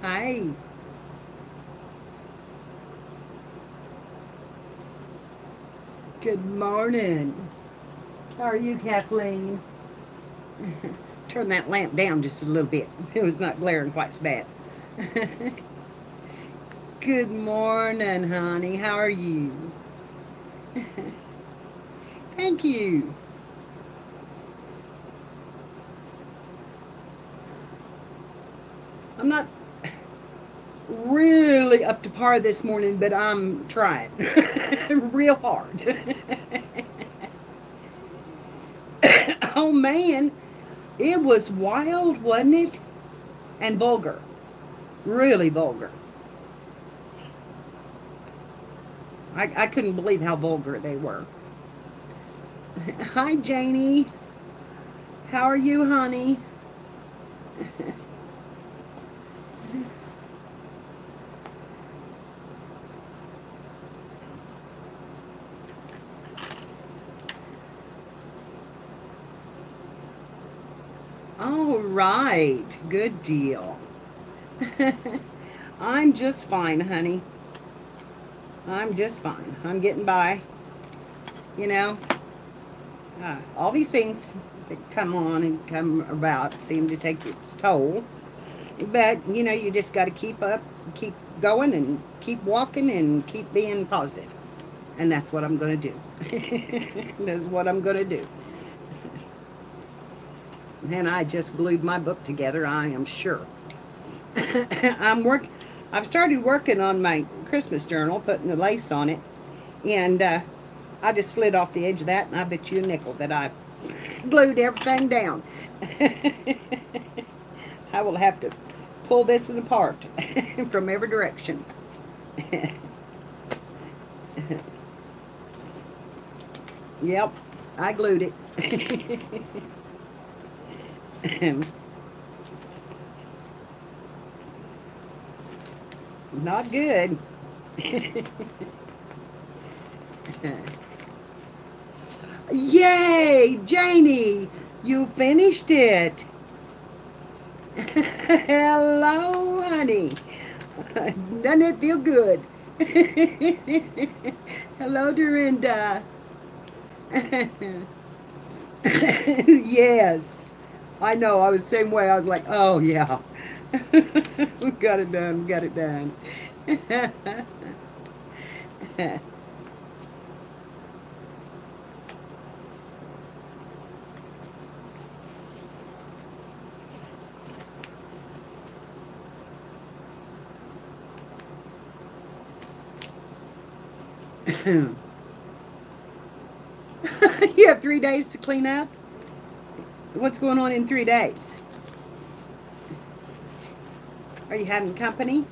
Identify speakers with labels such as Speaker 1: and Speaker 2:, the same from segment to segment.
Speaker 1: Hi. Good morning. How are you, Kathleen? Turn that lamp down just a little bit. It was not glaring quite so bad. Good morning, honey. How are you? Thank you. I'm not really up to par this morning, but I'm trying real hard. Oh man, it was wild, wasn't it? And vulgar. Really vulgar. I couldn't believe how vulgar they were. Hi, Janie. How are you, honey? All right. Good deal. I'm just fine, honey. I'm just fine. I'm getting by. You know, all these things that come on and come about seem to take its toll. But, you just got to keep up, keep going, and keep walking, and keep being positive. And that's what I'm going to do. That's what I'm going to do. And I just glued my book together, I am sure. I'm work. I've started working on my Christmas journal, putting the lace on it, and I just slid off the edge of that, and I bet you a nickel that I glued everything down. I will have to pull this apart from every direction. Yep, I glued it. Not good. Yay, Janie, you finished it. Hello, honey. Doesn't it feel good? Hello, Dorinda. Yes, I know. I was the same way. I was like, oh, yeah. We got it done. We got it done. You have 3 days to clean up? What's going on in 3 days? Are you having company?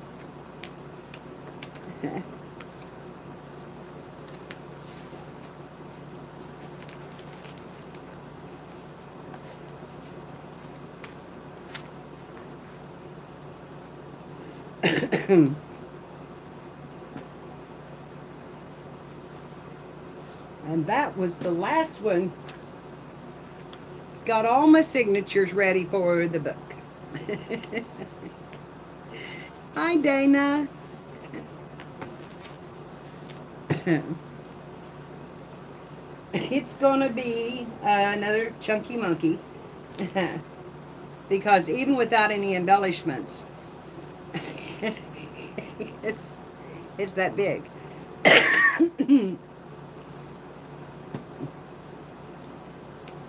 Speaker 1: And that was the last one. Got all my signatures ready for the book. Hi, Dana. It's going to be another chunky monkey. Because even without any embellishments, it's it's that big.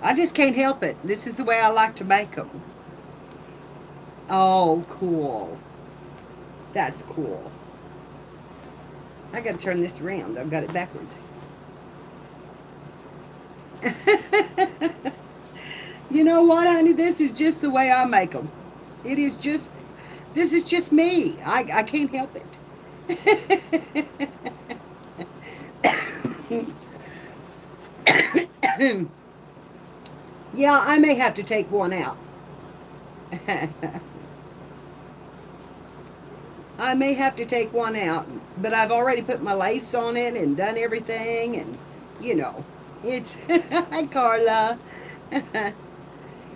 Speaker 1: I just can't help it. This is the way I like to make them. Oh, cool. That's cool. I got to turn this around. I've got it backwards. You know what, honey? This is just the way I make them. It is just, this is just me. I can't help it. Yeah, I may have to take one out. I may have to take one out, but I've already put my lace on it and done everything, and you know, it's hi Carla.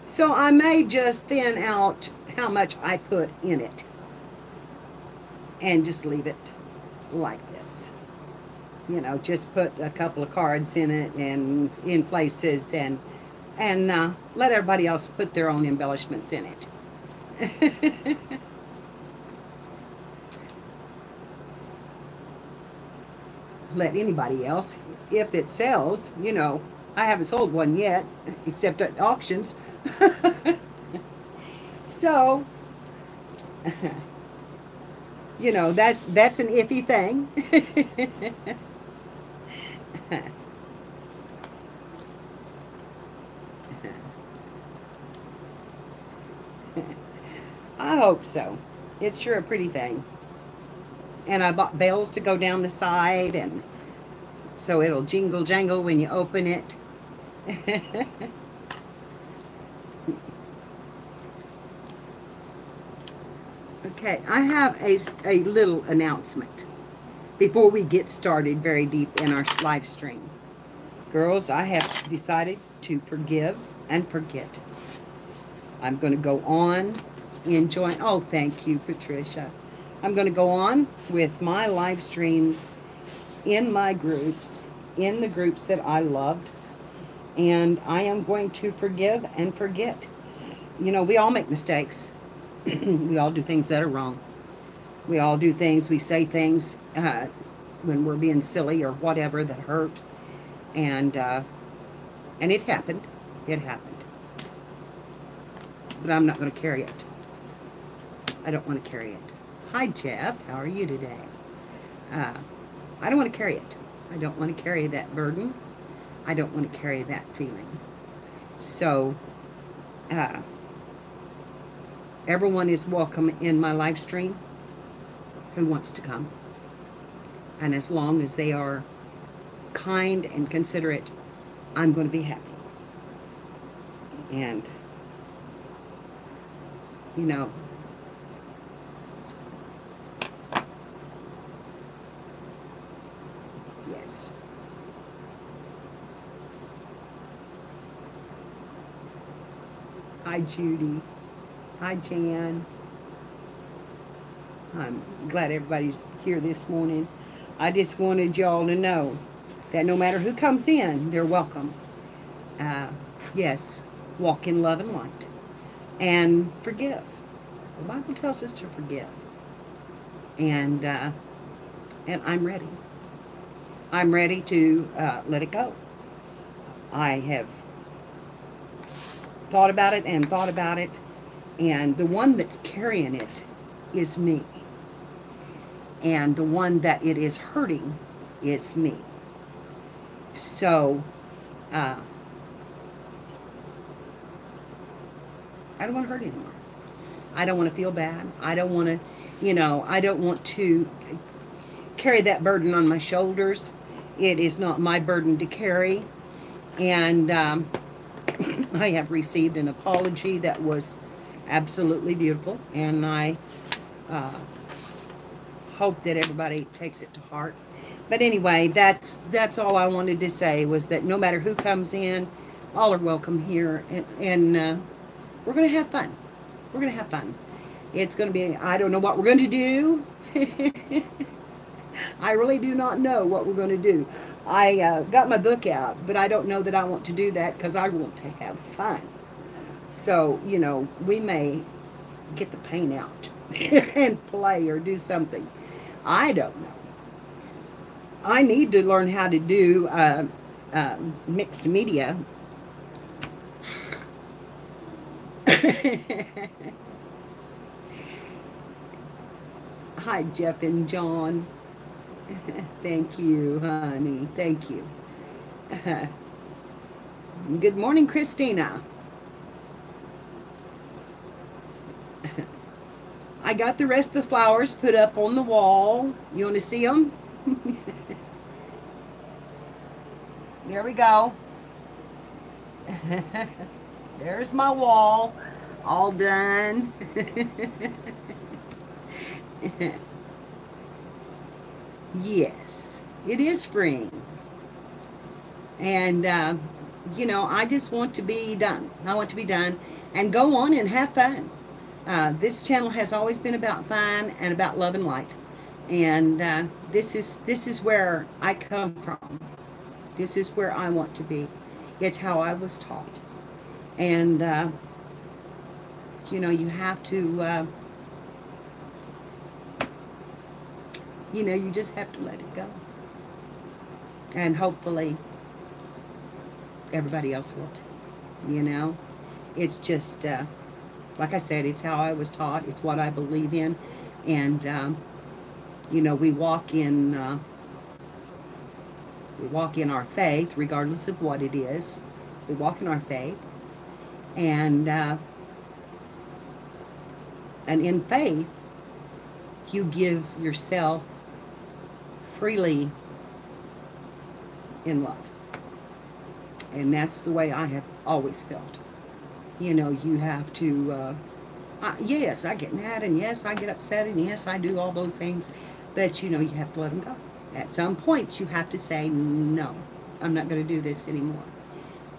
Speaker 1: So I may just thin out how much I put in it. and just leave it like this. You know, just put a couple of cards in it and in places, and let everybody else put their own embellishments in it. Let anybody else, if it sells, you know, I haven't sold one yet, except at auctions. So, you know, that's an iffy thing. I hope so. It's sure a pretty thing. And I bought bells to go down the side, and so it'll jingle jangle when you open it. Okay, I have a little announcement before we get started very deep in our live stream. Girls, I have decided to forgive and forget. I'm going to go on enjoying. Oh, thank you, Patricia. I'm going to go on with my live streams in my groups, in the groups that I loved, and I am going to forgive and forget. You know, we all make mistakes. We all do things that are wrong. We all do things, we say things when we're being silly or whatever that hurt, and it happened. It happened. But I'm not going to carry it. I don't want to carry it. Hi, Jeff. How are you today? I don't want to carry it. I don't want to carry that burden. I don't want to carry that feeling. So, everyone is welcome in my live stream who wants to come. And as long as they are kind and considerate, I'm going to be happy. And, you know, yes. Hi, Judy. Hi, Jan. I'm glad everybody's here this morning. I just wanted y'all to know that no matter who comes in, they're welcome. Yes, walk in love and light. And forgive. The Bible tells us to forgive. And I'm ready. I'm ready to let it go. I have thought about it and thought about it. And the one that's carrying it is me. And the one that it is hurting is me. So, I don't want to hurt anymore. I don't want to feel bad. I don't want to, you know, I don't want to carry that burden on my shoulders. It is not my burden to carry. And I have received an apology that was absolutely beautiful. And I hope that everybody takes it to heart. But anyway, that's all I wanted to say, was that no matter who comes in, all are welcome here. And we're going to have fun. We're going to have fun. It's going to be, I don't know what we're going to do. I really do not know what we're going to do. I got my book out, but I don't know that I want to do that because I want to have fun. So, you know, we may get the paint out and play or do something. I don't know. I need to learn how to do mixed media. Hi, Jeff and John. Thank you, honey. Thank you. Good morning, Christina. I got the rest of the flowers put up on the wall. You want to see them? There we go. There's my wall. All done. Yes, it is spring. And, you know, I just want to be done. I want to be done and go on and have fun. This channel has always been about fun and about love and light. And this is where I come from. This is where I want to be. It's how I was taught. And you know, you have to you know, you just have to let it go. And hopefully everybody else will too, you know. It's just like I said, it's how I was taught. It's what I believe in. And you know, we walk in our faith regardless of what it is. We walk in our faith. And in faith, you give yourself freely in love. And that's the way I have always felt. You know, you have to, yes, I get mad, and yes, I get upset, and yes, I do all those things. But, you know, you have to let them go. At some point, you have to say, no, I'm not going to do this anymore.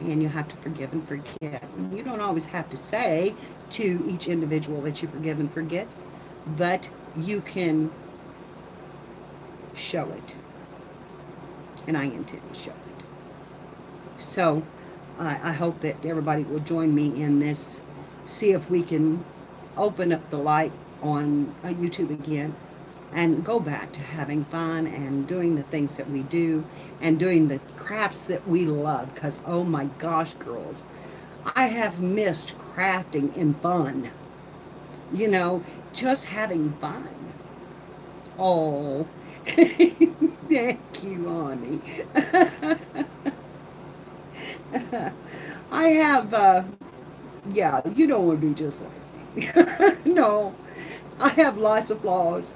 Speaker 1: And you have to forgive and forget. You don't always have to say to each individual that you forgive and forget, but you can show it. And I intend to show it. So I hope that everybody will join me in this. See if we can open up the light on YouTube again and go back to having fun and doing the things that we do and doing the crafts that we love. Because, oh my gosh, girls, I have missed crafting and fun. You know, just having fun. Oh, thank you, Honey. I have, yeah, you don't want to be just like me. No, I have lots of flaws.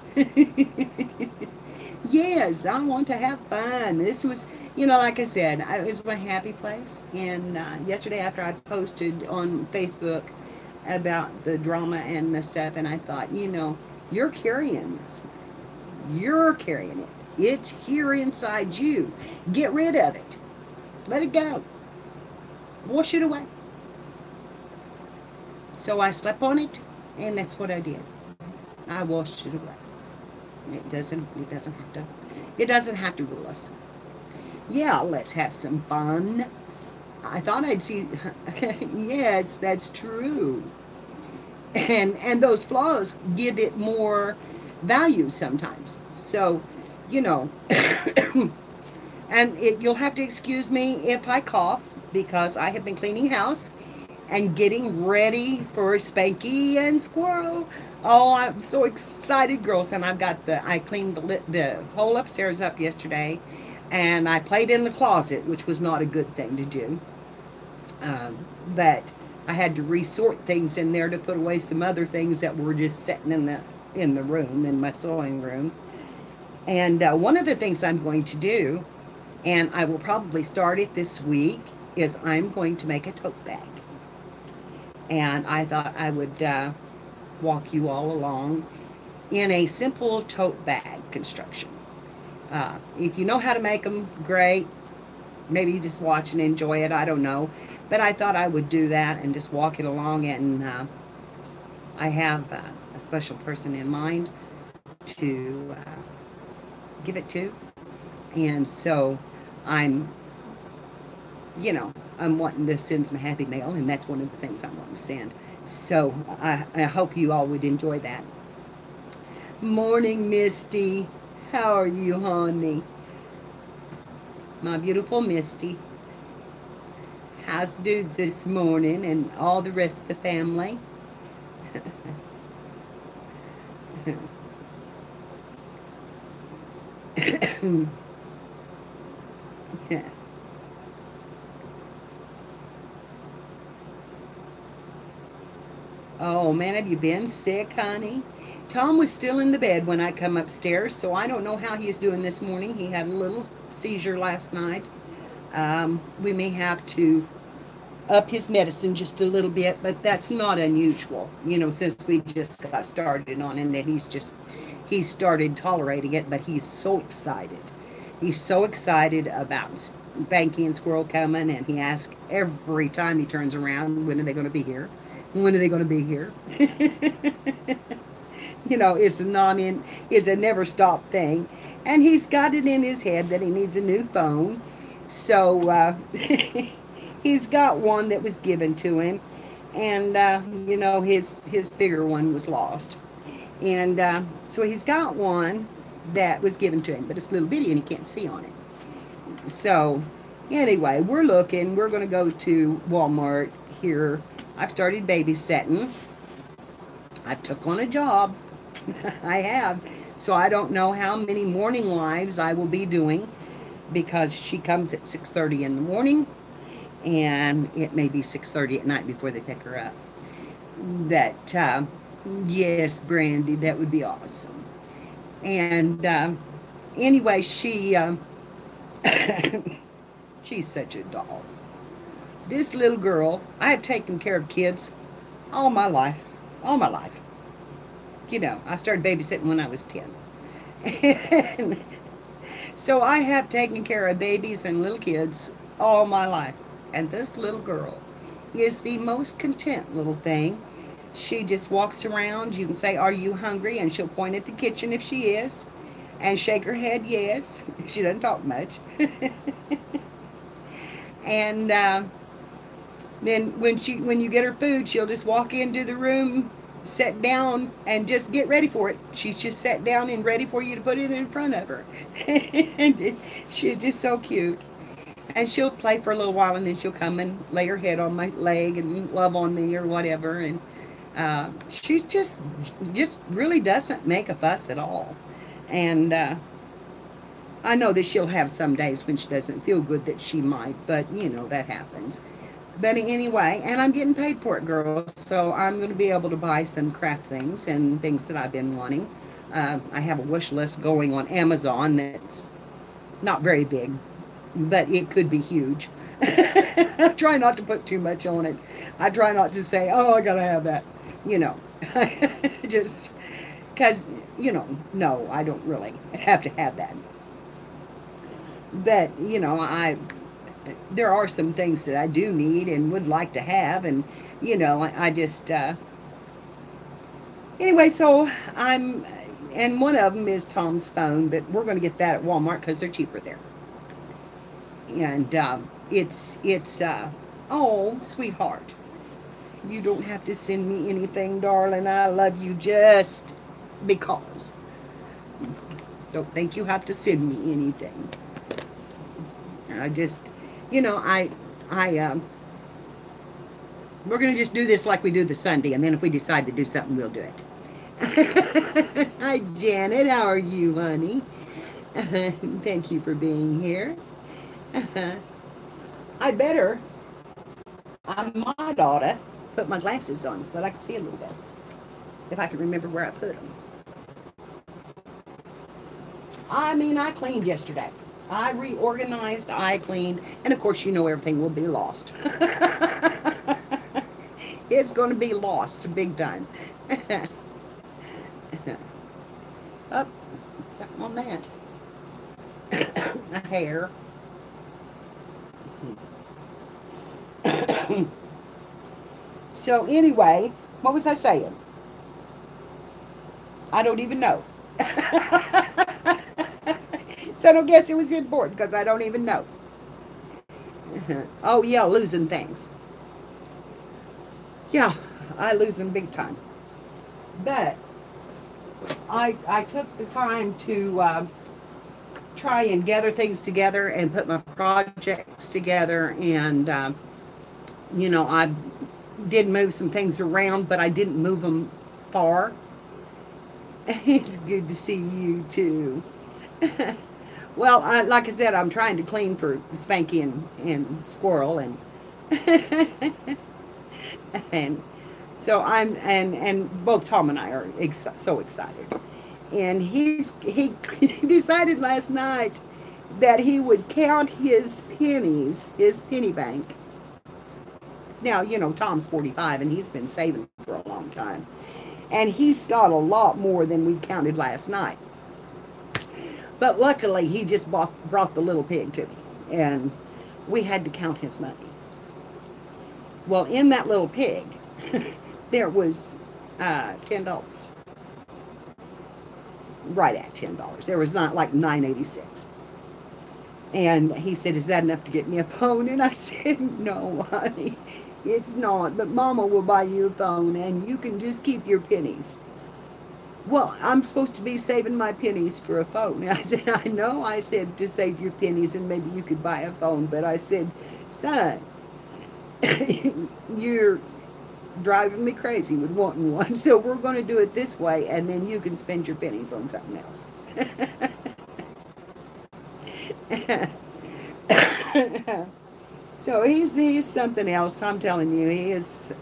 Speaker 1: Yes, I want to have fun. This was, you know, like I said, it was my happy place. And yesterday after I posted on Facebook about the drama and the stuff, and I thought, you know, you're carrying this. You're carrying it. It's here inside you. Get rid of it. Let it go. Wash it away. So I slept on it, and that's what I did. I washed it away. It doesn't have to rule us. Yeah, let's have some fun. I thought I'd see. Yes, that's true. And those flaws give it more value sometimes. So, you know, and you'll have to excuse me if I cough, because I have been cleaning house and getting ready for Spanky and Squirrel. Oh, I'm so excited, girls. And I cleaned the whole upstairs up yesterday, and I played in the closet, which was not a good thing to do. But I had to resort things in there to put away some other things that were just sitting in the room, in my sewing room. And one of the things I'm going to do, and I will probably start it this week, is I'm going to make a tote bag. And I thought I would walk you all along in a simple tote bag construction. If you know how to make them, great. Maybe you just watch and enjoy it. I don't know. But I thought I would do that and just walk it along. And I have a special person in mind to give it to. And so I'm wanting to send some happy mail, and that's one of the things I want to send. So I hope you all would enjoy that. Morning, Misty. How are you, honey? My beautiful Misty. How's dudes this morning and all the rest of the family? Yeah. Oh, man, have you been sick, honey? Tom was still in the bed when I come upstairs, so I don't know how he's doing this morning. He had a little seizure last night. We may have to up his medicine just a little bit, but that's not unusual, since we just got started on it, and he's started tolerating it, but he's so excited. He's so excited about Spanky and Squirrel coming, and he asks every time he turns around, when are they going to be here? When are they going to be here? You know, it's a never stop thing. And he's got it in his head that he needs a new phone. So he's got one that was given to him. And, you know, his bigger one was lost. And so he's got one that was given to him, but it's a little bitty and he can't see on it. So anyway, we're looking. We're going to go to Walmart here. I've started babysitting. I've took on a job. I have. So I don't know how many morning lives I will be doing because she comes at 6:30 in the morning and it may be 6:30 at night before they pick her up. That, yes, Brandy, that would be awesome. And anyway, she's such a doll. This little girl, I have taken care of kids all my life. All my life. You know, I started babysitting when I was 10. And so I have taken care of babies and little kids all my life. And this little girl is the most content little thing. She just walks around. You can say, "Are you hungry?" And she'll point at the kitchen if she is. And shake her head, yes. She doesn't talk much. And then when you get her food, she'll just walk into the room, sit down, and just get ready for it. She's just sat down and ready for you to put it in front of her. And she's just so cute. And she'll play for a little while, and then she'll come and lay her head on my leg and love on me or whatever. And she's just really doesn't make a fuss at all. And I know that she'll have some days when she doesn't feel good that she might, but, you know, that happens. But anyway, and I'm getting paid for it, girls, so I'm going to be able to buy some craft things and things that I've been wanting. I have a wish list going on Amazon that's not very big, but it could be huge. I try not to put too much on it. I try not to say, "Oh, I got to have that," you know. Just because, you know, no, I don't really have to have that. But, you know, there are some things that I do need and would like to have, and, you know, I just, anyway, so and one of them is Tom's phone, but we're going to get that at Walmart because they're cheaper there. And it's oh, sweetheart, you don't have to send me anything, darling. I love you just because. Don't think you have to send me anything. I just, you know, we're going to just do this like we do the Sunday, and then if we decide to do something, we'll do it. Hi, Janet. How are you, honey? Thank you for being here. I better, I'm my daughter, put my glasses on so that I can see a little bit, if I can remember where I put them. I mean, I cleaned yesterday. I reorganized, I cleaned, and of course, you know, everything will be lost. It's going to be lost big time. Oh, something on that. A hair. So anyway, what was I saying? I don't even know. So I don't guess it was important because I don't even know. Oh yeah, losing things. Yeah, I lose them big time. But I took the time to try and gather things together and put my projects together, and you know, I did move some things around, but I didn't move them far. It's good to see you too. Well, like I said, I'm trying to clean for Spanky and Squirrel, and and so and both Tom and I are so excited. And he decided last night that he would count his pennies, his penny bank. Now, you know, Tom's 45 and he's been saving for a long time. And he's got a lot more than we counted last night. But luckily, he just brought the little pig to me. And we had to count his money. Well, in that little pig, there was $10. right at $10. There was not like $9.86. And he said, is that enough to get me a phone? And I said, no, honey, it's not. But Mama will buy you a phone, and you can just keep your pennies. Well, I'm supposed to be saving my pennies for a phone. And I said, I know. I said, to save your pennies, and maybe you could buy a phone. But I said, son, you're driving me crazy with wanting one. So we're going to do it this way, and then you can spend your pennies on something else. So he's something else. I'm telling you, he is.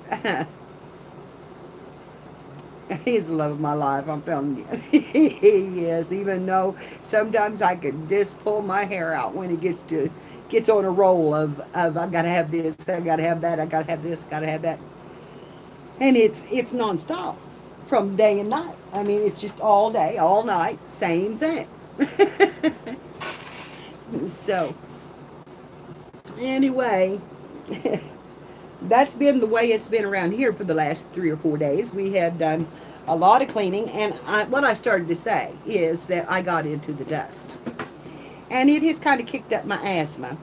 Speaker 1: He's the love of my life. I'm telling you, he is. Even though sometimes I could just pull my hair out when he gets on a roll of I gotta have this, I gotta have that, I gotta have this, gotta have that, and it's nonstop from day and night. I mean, it's just all day, all night, same thing. So anyway, that's been the way it's been around here for the last 3 or 4 days. We have done a lot of cleaning, and what I started to say is that I got into the dust, and it has kind of kicked up my asthma,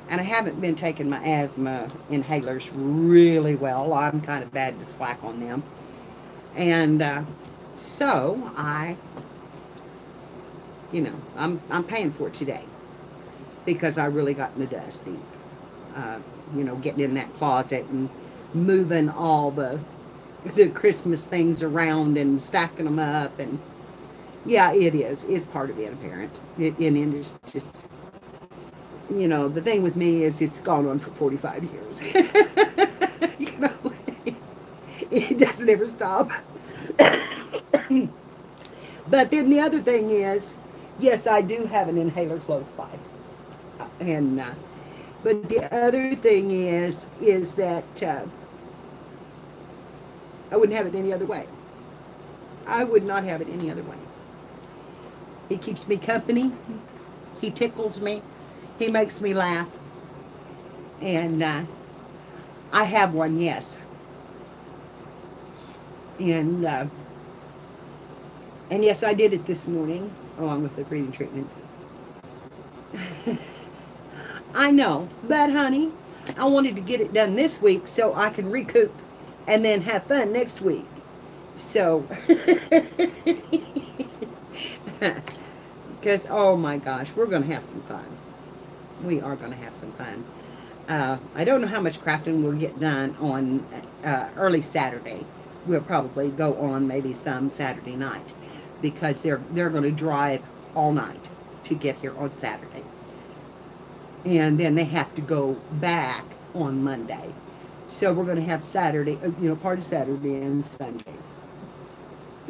Speaker 1: and I haven't been taking my asthma inhalers really well. I'm kind of bad to slack on them, and so I'm paying for it today, because I really got in the dust deep. Getting in that closet and moving all the Christmas things around and stacking them up, and yeah, it's part of being a parent. And it's just, the thing with me is it's gone on for 45 years. It doesn't ever stop. But then the other thing is, yes, I do have an inhaler close by. And but the other thing is that I wouldn't have it any other way. I would not have it any other way. He keeps me company. He tickles me. He makes me laugh. And I have one, yes. And yes, I did it this morning, along with the breathing treatment. I know, but honey, I wanted to get it done this week so I can recoup and then have fun next week. So, because, oh my gosh, we're going to have some fun. We are going to have some fun. I don't know how much crafting we'll get done on early Saturday. We'll probably go on maybe some Saturday night, because they're going to drive all night to get here on Saturday. And then they have to go back on Monday. So we're going to have Saturday, part of Saturday and Sunday.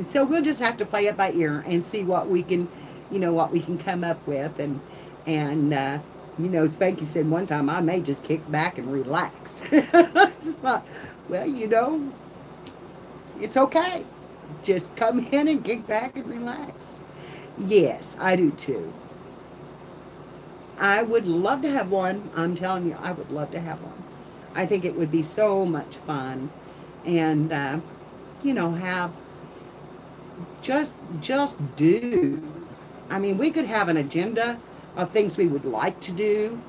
Speaker 1: So we'll just have to play it by ear and see what we can, what we can come up with. And Spanky said one time, I may just kick back and relax. It's thought, well, it's okay. Just come in and kick back and relax. Yes, I do too. I would love to have one. I'm telling you, I would love to have one. I think it would be so much fun. And, have just do. I mean, we could have an agenda of things we would like to do,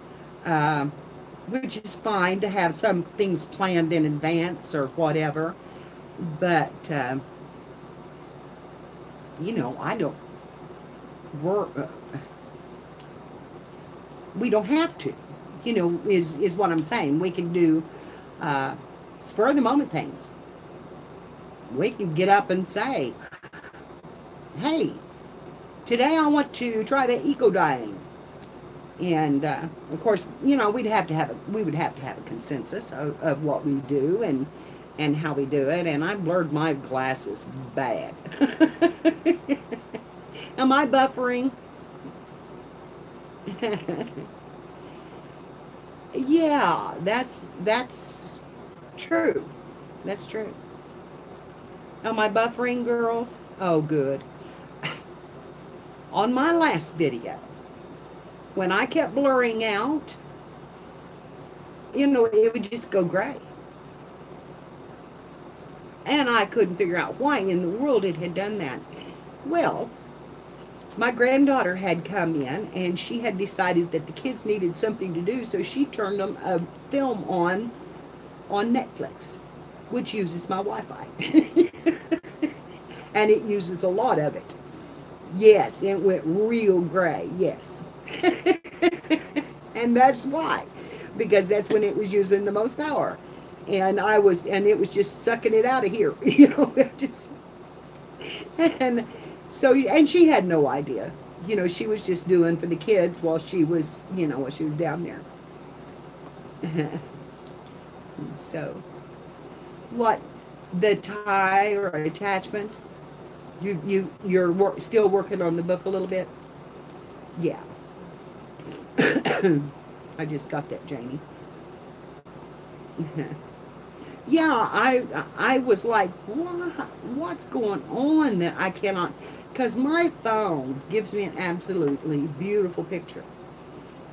Speaker 1: which is fine to have some things planned in advance or whatever. But, I don't work. We don't have to, is what I'm saying. We can do spur of the moment things. We can get up and say, hey, today I want to try the eco dieting. And of course, we would have to have a consensus of what we do and how we do it. And I blurred my glasses bad. Am I buffering? Yeah, that's true. That's true. Am I buffering, girls? Oh, good. On my last video, when I kept blurring out, it would just go gray. And I couldn't figure out why in the world it had done that. Well, my granddaughter had come in, and she had decided that the kids needed something to do, so she turned them a film on Netflix, which uses my Wi-Fi. And it uses a lot of it. Yes, it went real gray, yes. And that's why, because that's when it was using the most power. And it was just sucking it out of here, it just, and so, and she had no idea, she was just doing for the kids while she was, while she was down there. So, what, the tie or attachment? You're still working on the book a little bit? Yeah. I just got that, Janie. Yeah, I was like, what's going on that I cannot, because my phone gives me an absolutely beautiful picture,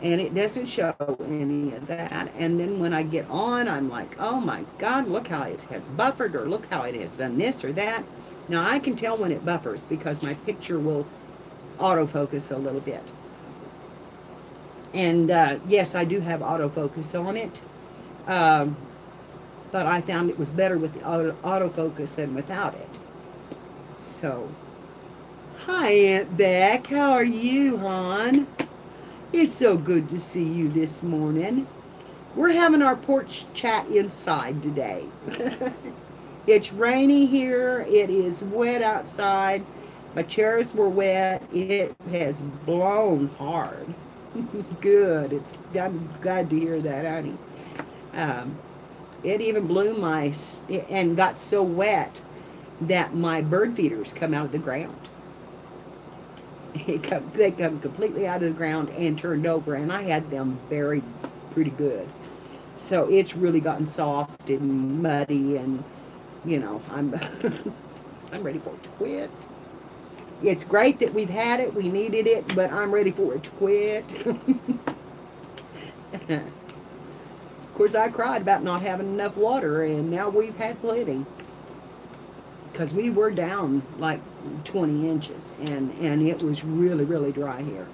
Speaker 1: and it doesn't show any of that. And then when I get on, I'm like, oh my God, look how it has buffered, or look how it has done this or that. Now I can tell when it buffers because my picture will autofocus a little bit. And yes, I do have autofocus on it. But I found it was better with the autofocus than without it. So, hi Aunt Beck, how are you, hon? It's so good to see you this morning. We're having our porch chat inside today. It's rainy here, it is wet outside, my chairs were wet, it has blown hard. Good, I'm glad to hear that, honey. It even blew and got so wet that my bird feeders come out of the ground. They come completely out of the ground and turned over, and I had them buried pretty good. So it's really gotten soft and muddy, and I'm I'm ready for it to quit. It's great that we've had it, we needed it, but I'm ready for it to quit. Of course, I cried about not having enough water, and now we've had plenty. Because we were down like 20 inches, and it was really, really dry here.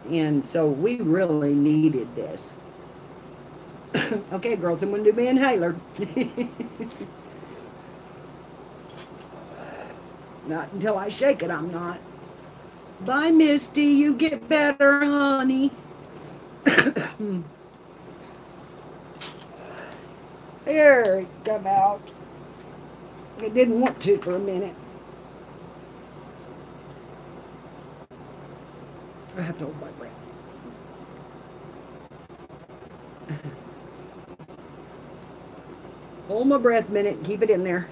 Speaker 1: And so we really needed this. Okay, girls, I'm going to do my inhaler. Not until I shake it, I'm not. Bye, Misty. You get better, honey. There it come out. It didn't want to for a minute. I have to hold my breath. Hold my breath a minute. Keep it in there.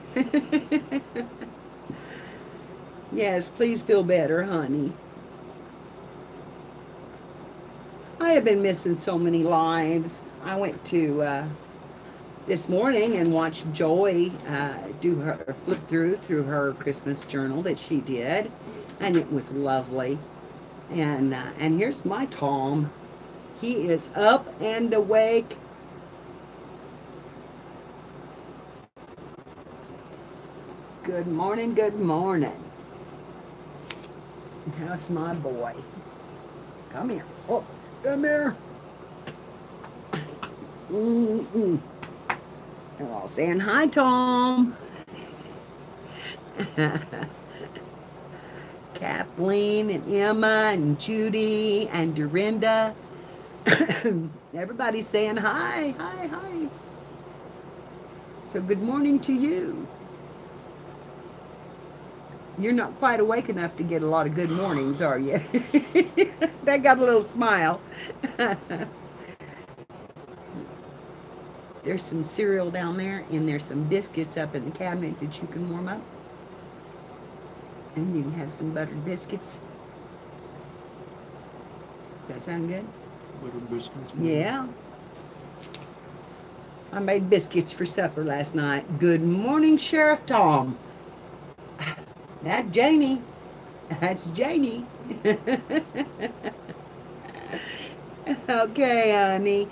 Speaker 1: Yes, please feel better, honey. I have been missing so many lives. I went to this morning and watched Joy do her flip through her Christmas journal that she did, and it was lovely. And here's my Tom. He is up and awake. Good morning, good morning. How's my boy? Come here. Oh, come here. They're all saying hi, Tom. Kathleen and Emma and Judy and Dorinda. Everybody's saying hi, hi, hi. So good morning to you. You're not quite awake enough to get a lot of good mornings, are you? That got a little smile. There's some cereal down there, and there's some biscuits up in the cabinet that you can warm up. And you can have some buttered biscuits. Does that sound good?
Speaker 2: Buttered biscuits?
Speaker 1: Yeah. I made biscuits for supper last night. Good morning, Sheriff Tom. That's Janie. That's Janie. Okay, honey.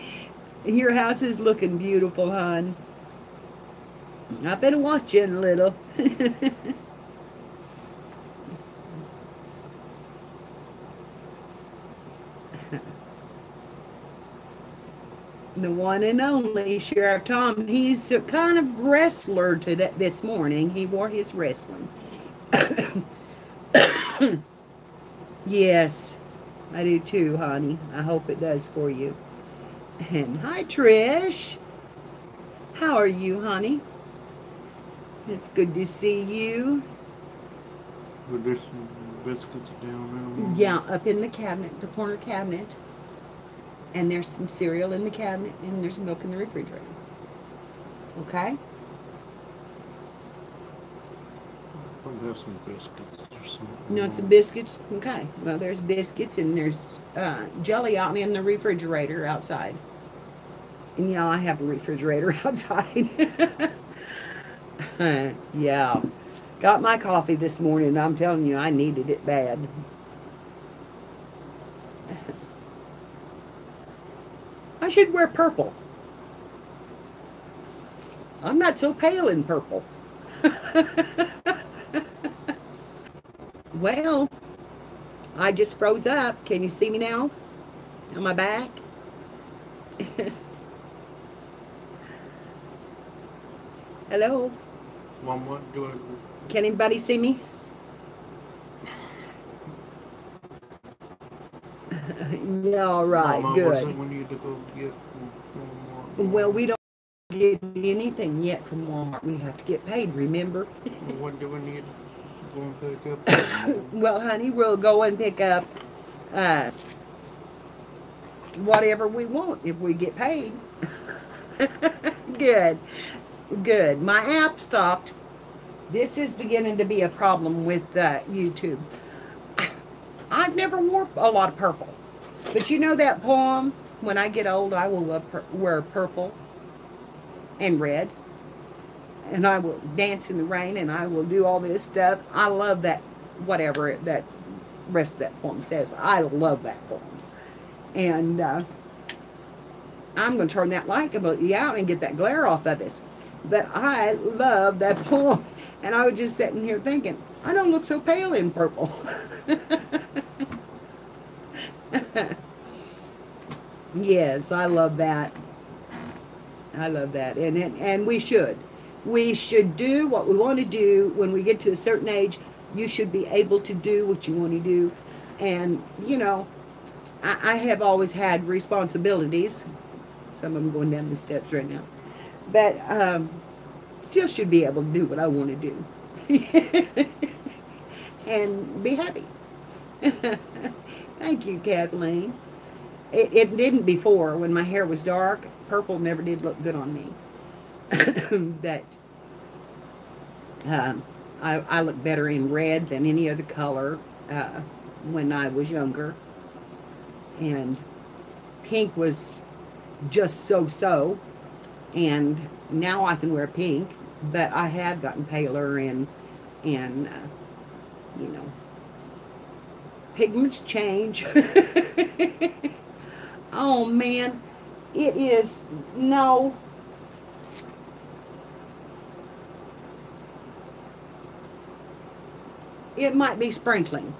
Speaker 1: Your house is looking beautiful, hon. I've been watching a little. The one and only Sheriff Tom. He's a kind of wrestler today, this morning. He wore his wrestling. Yes, I do too, honey. I hope it does for you. And hi, Trish. How are you, honey? It's good to see you.
Speaker 2: But there's some biscuits down there.
Speaker 1: Yeah, up in the cabinet, the corner cabinet. And there's some cereal in the cabinet, and there's milk in the refrigerator. Okay?
Speaker 2: Probably have some biscuits or something.
Speaker 1: You want some biscuits? Okay. Well, there's biscuits, and there's jelly out in the refrigerator outside. And yeah, I have a refrigerator outside. Yeah. Got my coffee this morning. I'm telling you, I needed it bad. I should wear purple. I'm not so pale in purple. Well, I just froze up. Can you see me now? On my back? Hello?
Speaker 2: Mom, what do I...
Speaker 1: Can anybody see me? Yeah, all right,
Speaker 2: Mama,
Speaker 1: good.
Speaker 2: we need to go get more.
Speaker 1: Well, we don't get anything yet from Walmart. We have to get paid, remember?
Speaker 2: What do we need to go and pick up?
Speaker 1: Well, honey, we'll go and pick up whatever we want if we get paid. Good. Good. My app stopped. This is beginning to be a problem with YouTube. I've never worn a lot of purple. But you know that poem, when I get old, I will wear purple and red. And I will dance in the rain, and I will do all this stuff. I love that, whatever that rest of that poem says. I love that poem. And I'm going to turn that light completely out and get that glare off of this. But I love that poem. And I was just sitting here thinking, I don't look so pale in purple. Yes, I love that. I love that. And we should. We should do what we want to do. When we get to a certain age, you should be able to do what you want to do. And, you know, I have always had responsibilities. Some of them going down the steps right now. But still should be able to do what I want to do. And be happy. Thank you, Kathleen. It didn't before. When my hair was dark, purple never did look good on me. But I look better in red than any other color when I was younger. And pink was just so-so. And now I can wear pink, but I have gotten paler and you know, pigments change. Oh man, it is, no. It might be sprinkling.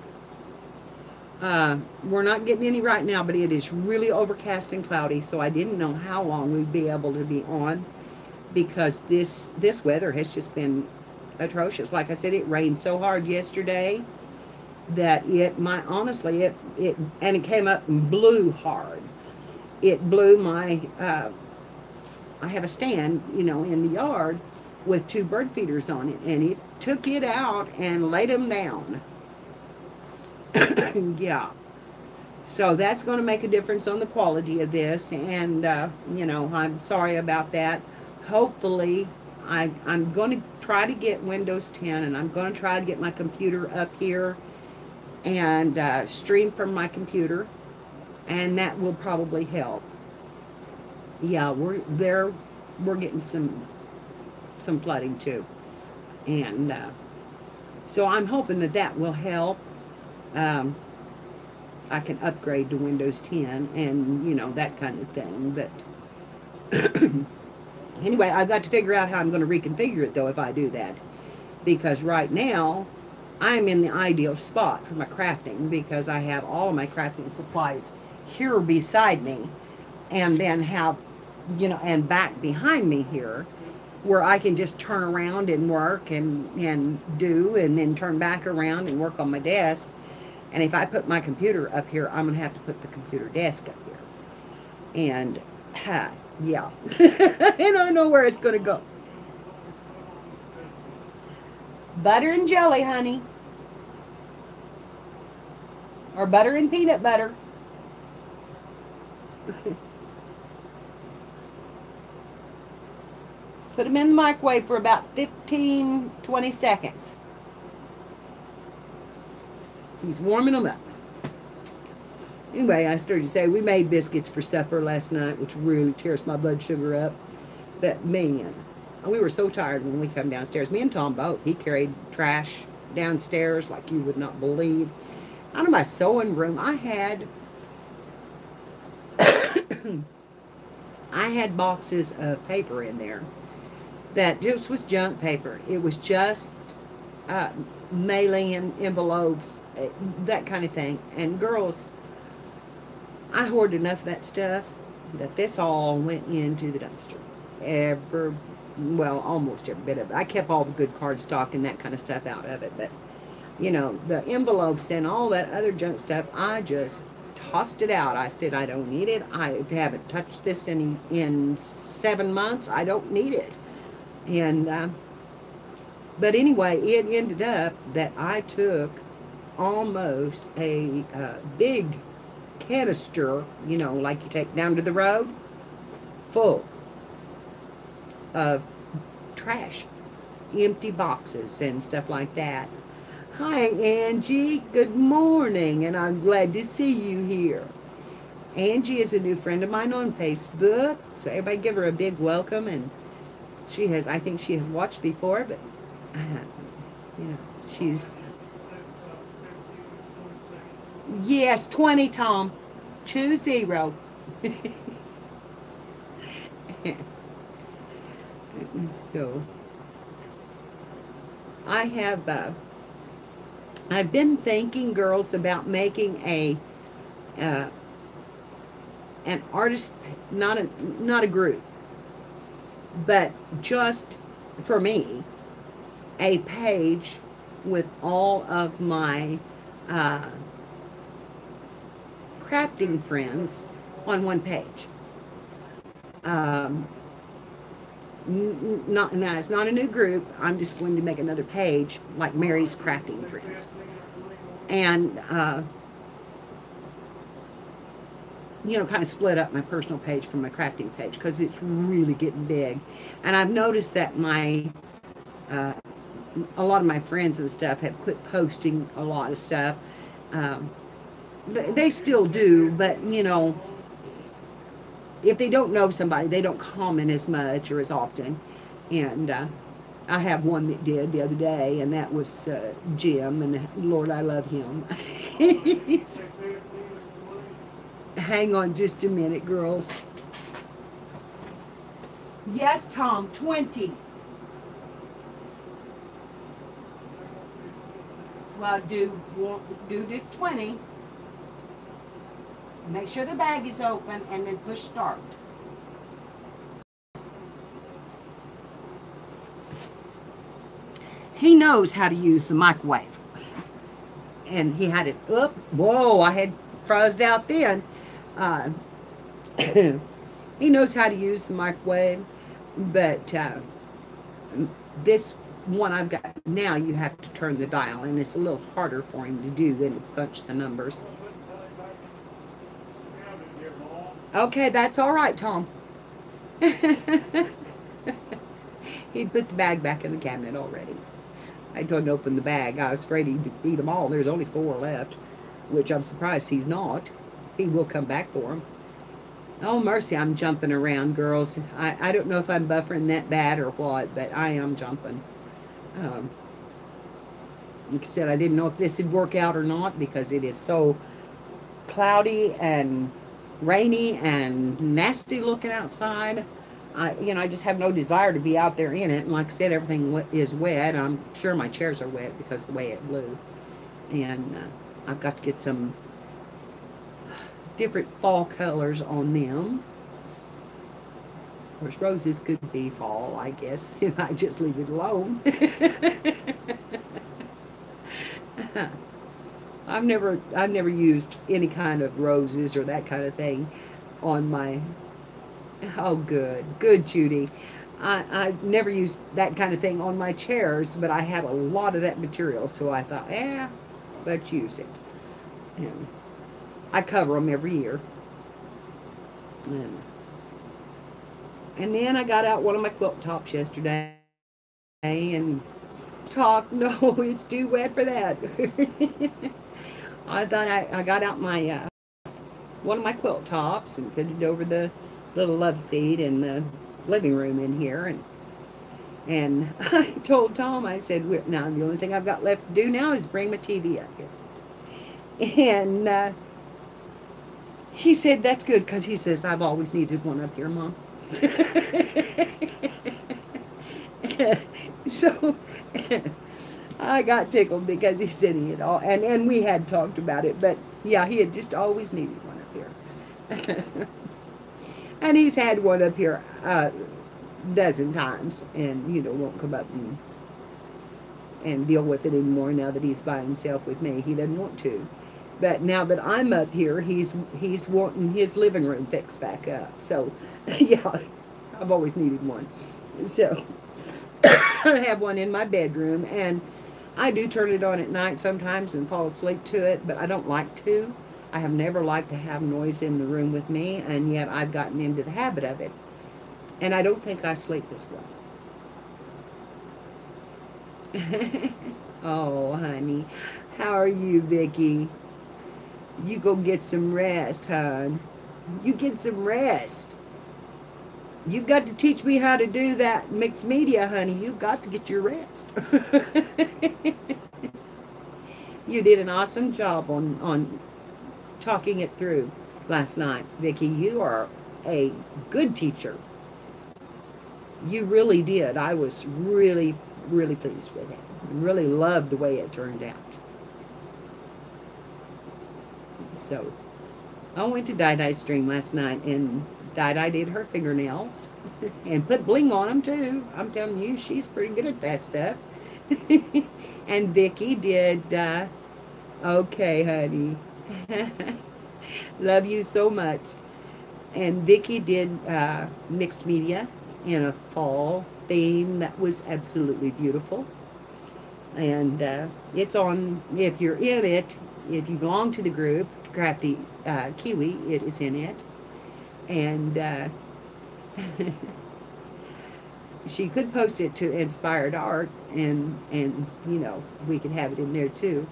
Speaker 1: We're not getting any right now, but it is really overcast and cloudy, so I didn't know how long we'd be able to be on, because this weather has just been atrocious. Like I said, it rained so hard yesterday that honestly, it came up and blew hard. It blew my, I have a stand, you know, in the yard with 2 bird feeders on it, and it took it out and laid them down. Yeah. So that's going to make a difference on the quality of this, and, you know, I'm sorry about that. Hopefully, I'm going to try to get Windows 10, and I'm going to try to get my computer up here and stream from my computer, and that will probably help. Yeah, we're getting some flooding too, and so I'm hoping that will help. I can upgrade to Windows 10 and, you know, that kind of thing, but anyway, I've got to figure out how I'm going to reconfigure it, though, if I do that, because right now I'm in the ideal spot for my crafting, because I have all of my crafting supplies here beside me, and then have you know, and back behind me here, where I can just turn around and work and do, and then turn back around and work on my desk. And if I put my computer up here, I'm going to have to put the computer desk up here. And, yeah. And I know where it's going to go. Butter and jelly, honey. Or butter and peanut butter. Put them in the microwave for about 15, 20 seconds. He's warming them up. Anyway, I started to say we made biscuits for supper last night, which really tears my blood sugar up. But man, we were so tired when we come downstairs. Me and Tom both. He carried trash downstairs like you would not believe. Out of my sewing room, I had I had boxes of paper in there that just was junk paper. It was just mailing envelopes, that kind of thing. And girls, I hoarded enough of that stuff that this all went into the dumpster. Well, almost every bit of it. I kept all the good cardstock and that kind of stuff out of it. But, you know, the envelopes and all that other junk stuff, I just tossed it out. I said, I don't need it. I haven't touched this in 7 months. I don't need it. And, but anyway, it ended up that I took almost a big canister, you know, like you take down to the road, full of trash, empty boxes and stuff like that. Hi, Angie. Good morning, and I'm glad to see you here. Angie is a new friend of mine on Facebook, so everybody give her a big welcome. And she has, I think she has watched before, but, you know, she's... Yes, 20, Tom. 20. So, I have, I've been thinking, girls, about making an artist, not a group, but just for me, a page with all of my crafting friends on one page. Now, it's not a new group. I'm just going to make another page like Mary's Crafting Friends. And, you know, kind of split up my personal page from my crafting page because it's really getting big. And I've noticed that a lot of my friends and stuff have quit posting a lot of stuff. They still do, but, you know, if they don't know somebody, they don't comment as much or as often. And I have one that did the other day, and that was Jim, and Lord, I love him. Hang on just a minute, girls. Yes, Tom, 20. Well, do the 20. Make sure the bag is open and then push start. He knows how to use the microwave. And he had it up. Whoa, I had froze out then. He knows how to use the microwave. But this one I've got now, you have to turn the dial. And it's a little harder for him to do than to punch the numbers. Okay, that's all right, Tom. He put the bag back in the cabinet already. I couldn't open the bag. I was afraid he'd eat them all. There's only 4 left, which I'm surprised he's not. He will come back for them. Oh, mercy, I'm jumping around, girls. I don't know if I'm buffering that bad or what, but I am jumping. Like I said, I didn't know if this would work out or not because it is so cloudy and rainy and nasty looking outside. I just have no desire to be out there in it. And like I said, everything is wet. I'm sure my chairs are wet because of the way it blew. And I've got to get some different fall colors on them. Of course, roses could be fall, I guess, if I just leave it alone. I've never used any kind of roses or that kind of thing on my. Oh, good, Judy. I've never used that kind of thing on my chairs, but I had a lot of that material, so I thought, let's use it. And I cover them every year. And then I got out one of my quilt tops yesterday and talked. No, it's too wet for that. I thought I got out my one of my quilt tops and put it over the little love seat in the living room in here, and I told Tom, I said, now the only thing I've got left to do now is bring my TV up here. And he said, that's good, because he says, I've always needed one up here, Mom. So I got tickled because he said he had all, and we had talked about it, but yeah, he had just always needed one up here. And he's had one up here a dozen times, and won't come up and deal with it anymore now that he's by himself with me. He doesn't want to. But now that I'm up here, he's wanting his living room fixed back up. So, yeah, I've always needed one. So, I have one in my bedroom, and I do turn it on at night sometimes and fall asleep to it, but I don't like to. I have never liked to have noise in the room with me, and yet I've gotten into the habit of it. And I don't think I sleep as well. Oh, honey. How are you, Vicki? You go get some rest, hon. You get some rest. You've got to teach me how to do that mixed media, honey. You've got to get your rest. You did an awesome job on talking it through last night, Vicki. You are a good teacher. You really did. I was really, really pleased with it. Really loved the way it turned out. So, I went to Di Stream last night, and Di did her fingernails and put bling on them too. I'm telling you, she's pretty good at that stuff. And Vicki did, okay, honey. Love you so much. And Vicki did mixed media in a fall theme that was absolutely beautiful. And it's on, if you're in it, if you belong to the group, Crafty Kiwi, it is in it. And she could post it to Inspired Art, and we could have it in there too.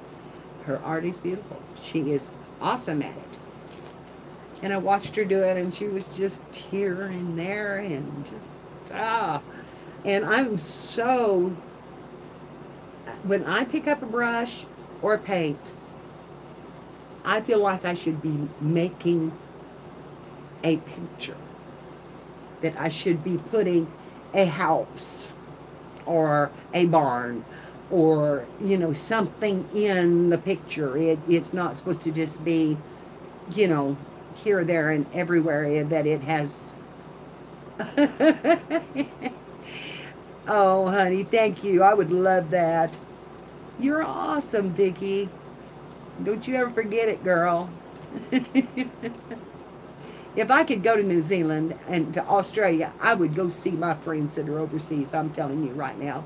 Speaker 1: Her art is beautiful. She is awesome at it. And I watched her do it, and she was just here and there, and just, And I'm so, when I pick up a brush or paint, I feel like I should be making a picture. That I should be putting a house or a barn or, something in the picture. It's not supposed to just be, here, there, and everywhere that it has. Oh, honey, thank you. I would love that. You're awesome, Vicki. Don't you ever forget it, girl. If I could go to New Zealand and to Australia, I would go see my friends that are overseas. I'm telling you right now.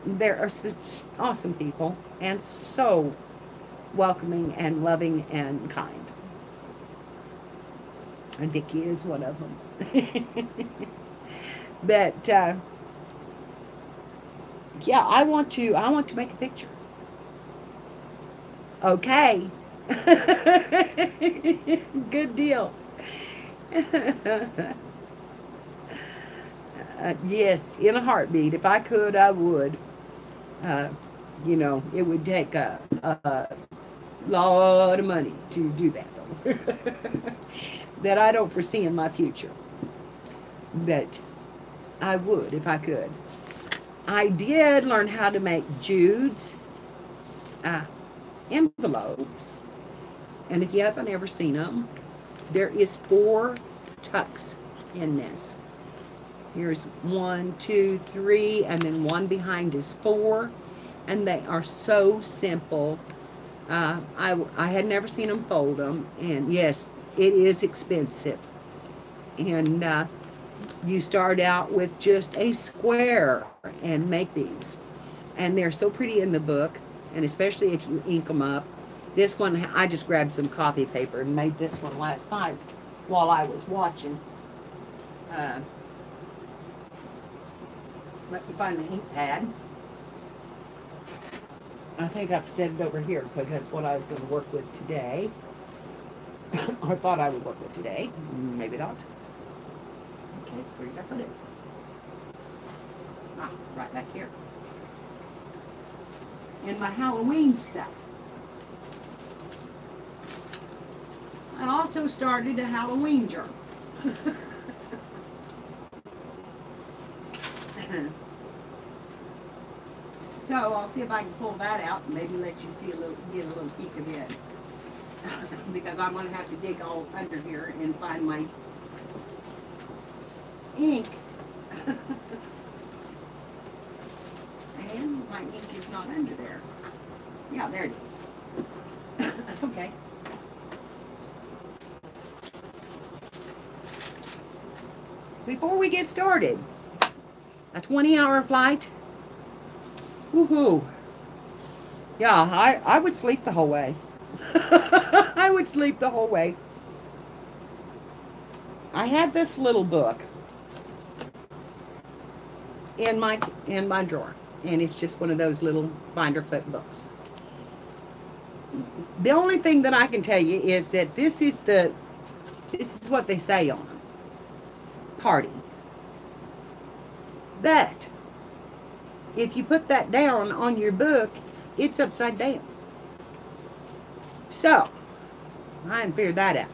Speaker 1: There are such awesome people and so welcoming and loving and kind. And Vicki is one of them. But yeah, I want to make a picture. Okay. Good deal. Yes, in a heartbeat. If I could, I would. It would take a lot of money to do that, though. That I don't foresee in my future. But I would if I could. I did learn how to make Jude's envelopes. And if you haven't ever seen them, there is 4 tucks in this. Here's 1, 2, 3, and then one behind is 4. And they are so simple. I had never seen them fold them. And yes, it is expensive. And you start out with just a square and make these. And they're so pretty in the book. And especially if you ink them up. This one, I just grabbed some copy paper and made this one last night while I was watching. Let me find the ink pad. I think I've set it over here because that's what I was going to work with today. Or thought I would work with today. Maybe not. Okay, where did I put it? Ah, right back here. In my Halloween stuff. I also started a Halloween journal. So I'll see if I can pull that out and maybe let you see get a little peek of it. Because I'm going to have to dig all under here and find my ink. And my ink is not under there. Yeah, there it is. Okay. Before we get started, a 20-hour flight. Woohoo. Yeah, I would sleep the whole way. I would sleep the whole way. I had this little book in my drawer, and it's just one of those little binder clip books. The only thing that I can tell you is that this is what they say on them. Party. But if you put that down on your book, it's upside down. So, I hadn't figured that out.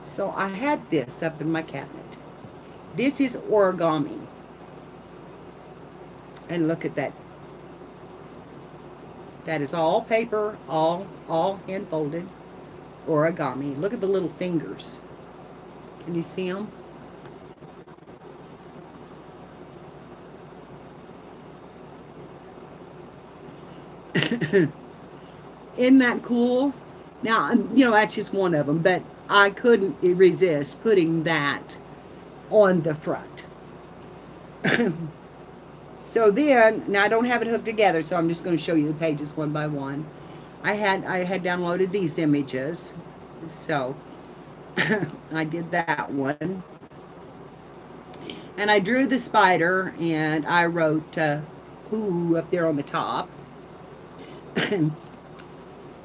Speaker 1: So I had this up in my cabinet. This is origami. And look at that. That is all paper, all hand folded origami. Look at the little fingers. Can you see them? Isn't that cool? Now, you know, that's just one of them, but I couldn't resist putting that on the front. So then, now I don't have it hooked together, so I'm just going to show you the pages one by one. I had downloaded these images, so I did that one. And I drew the spider, and I wrote "Ooh" up there on the top.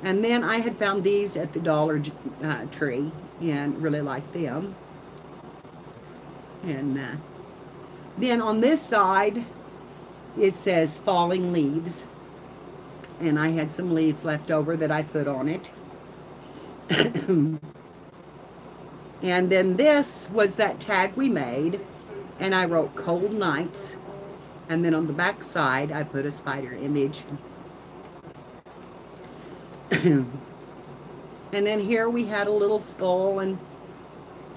Speaker 1: And then I had found these at the Dollar Tree and really liked them. And then on this side, it says falling leaves. And I had some leaves left over that I put on it. And then this was that tag we made. And I wrote cold nights. And then on the back side, I put a spider image. And then here we had a little skull and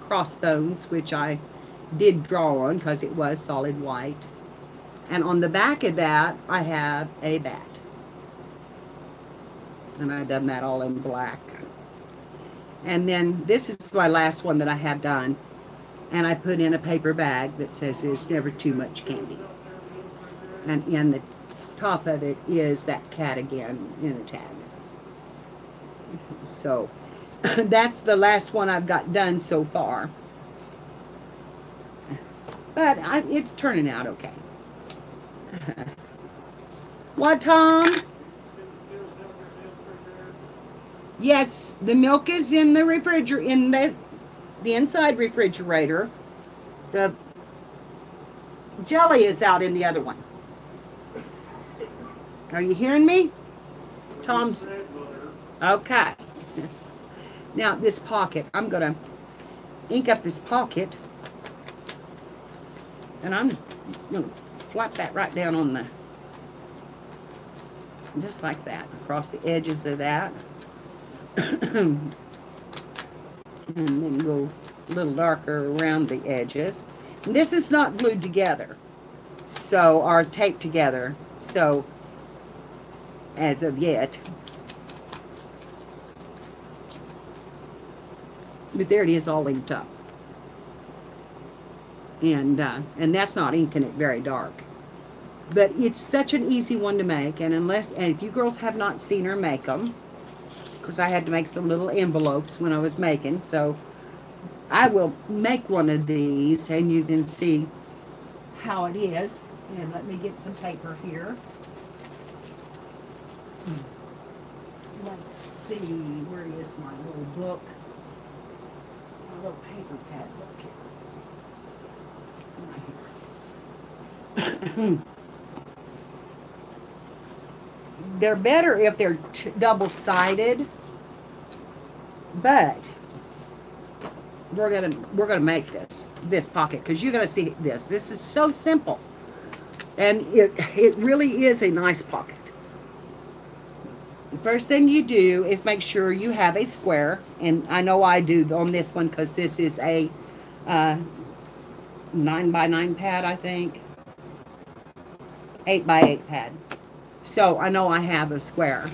Speaker 1: crossbones, which I did draw on because it was solid white. And on the back of that, I have a bat. And I've done that all in black. And then this is my last one that I have done. And I put in a paper bag that says there's never too much candy. And in the top of it is that cat again in a tag. So that's the last one I've got done so far. But it's turning out okay. What, Tom? Yes, the milk is in the refrigerator, in the inside refrigerator. The jelly is out in the other one. Are you hearing me? Tom's... Okay. Now this pocket, I'm going to ink up this pocket. And I'm just going to flap that right down on the... Just like that, across the edges of that. And then go a little darker around the edges. And this is not glued together, so, or taped together, so, as of yet. But there it is, all inked up. And that's not inking it very dark. But it's such an easy one to make, and if you girls have not seen her make them, because I had to make some little envelopes when I was making, so I will make one of these, and you can see how it is. And let me get some paper here. Let's see, where is my little book? My little paper pad book here. Right here. They're better if they're double-sided, but we're gonna make this pocket, because you're gonna see this. This is so simple, and it really is a nice pocket. The first thing you do is make sure you have a square, and I know I do on this one because this is a 9x9 pad, I think, 8x8 pad. So I know I have a square.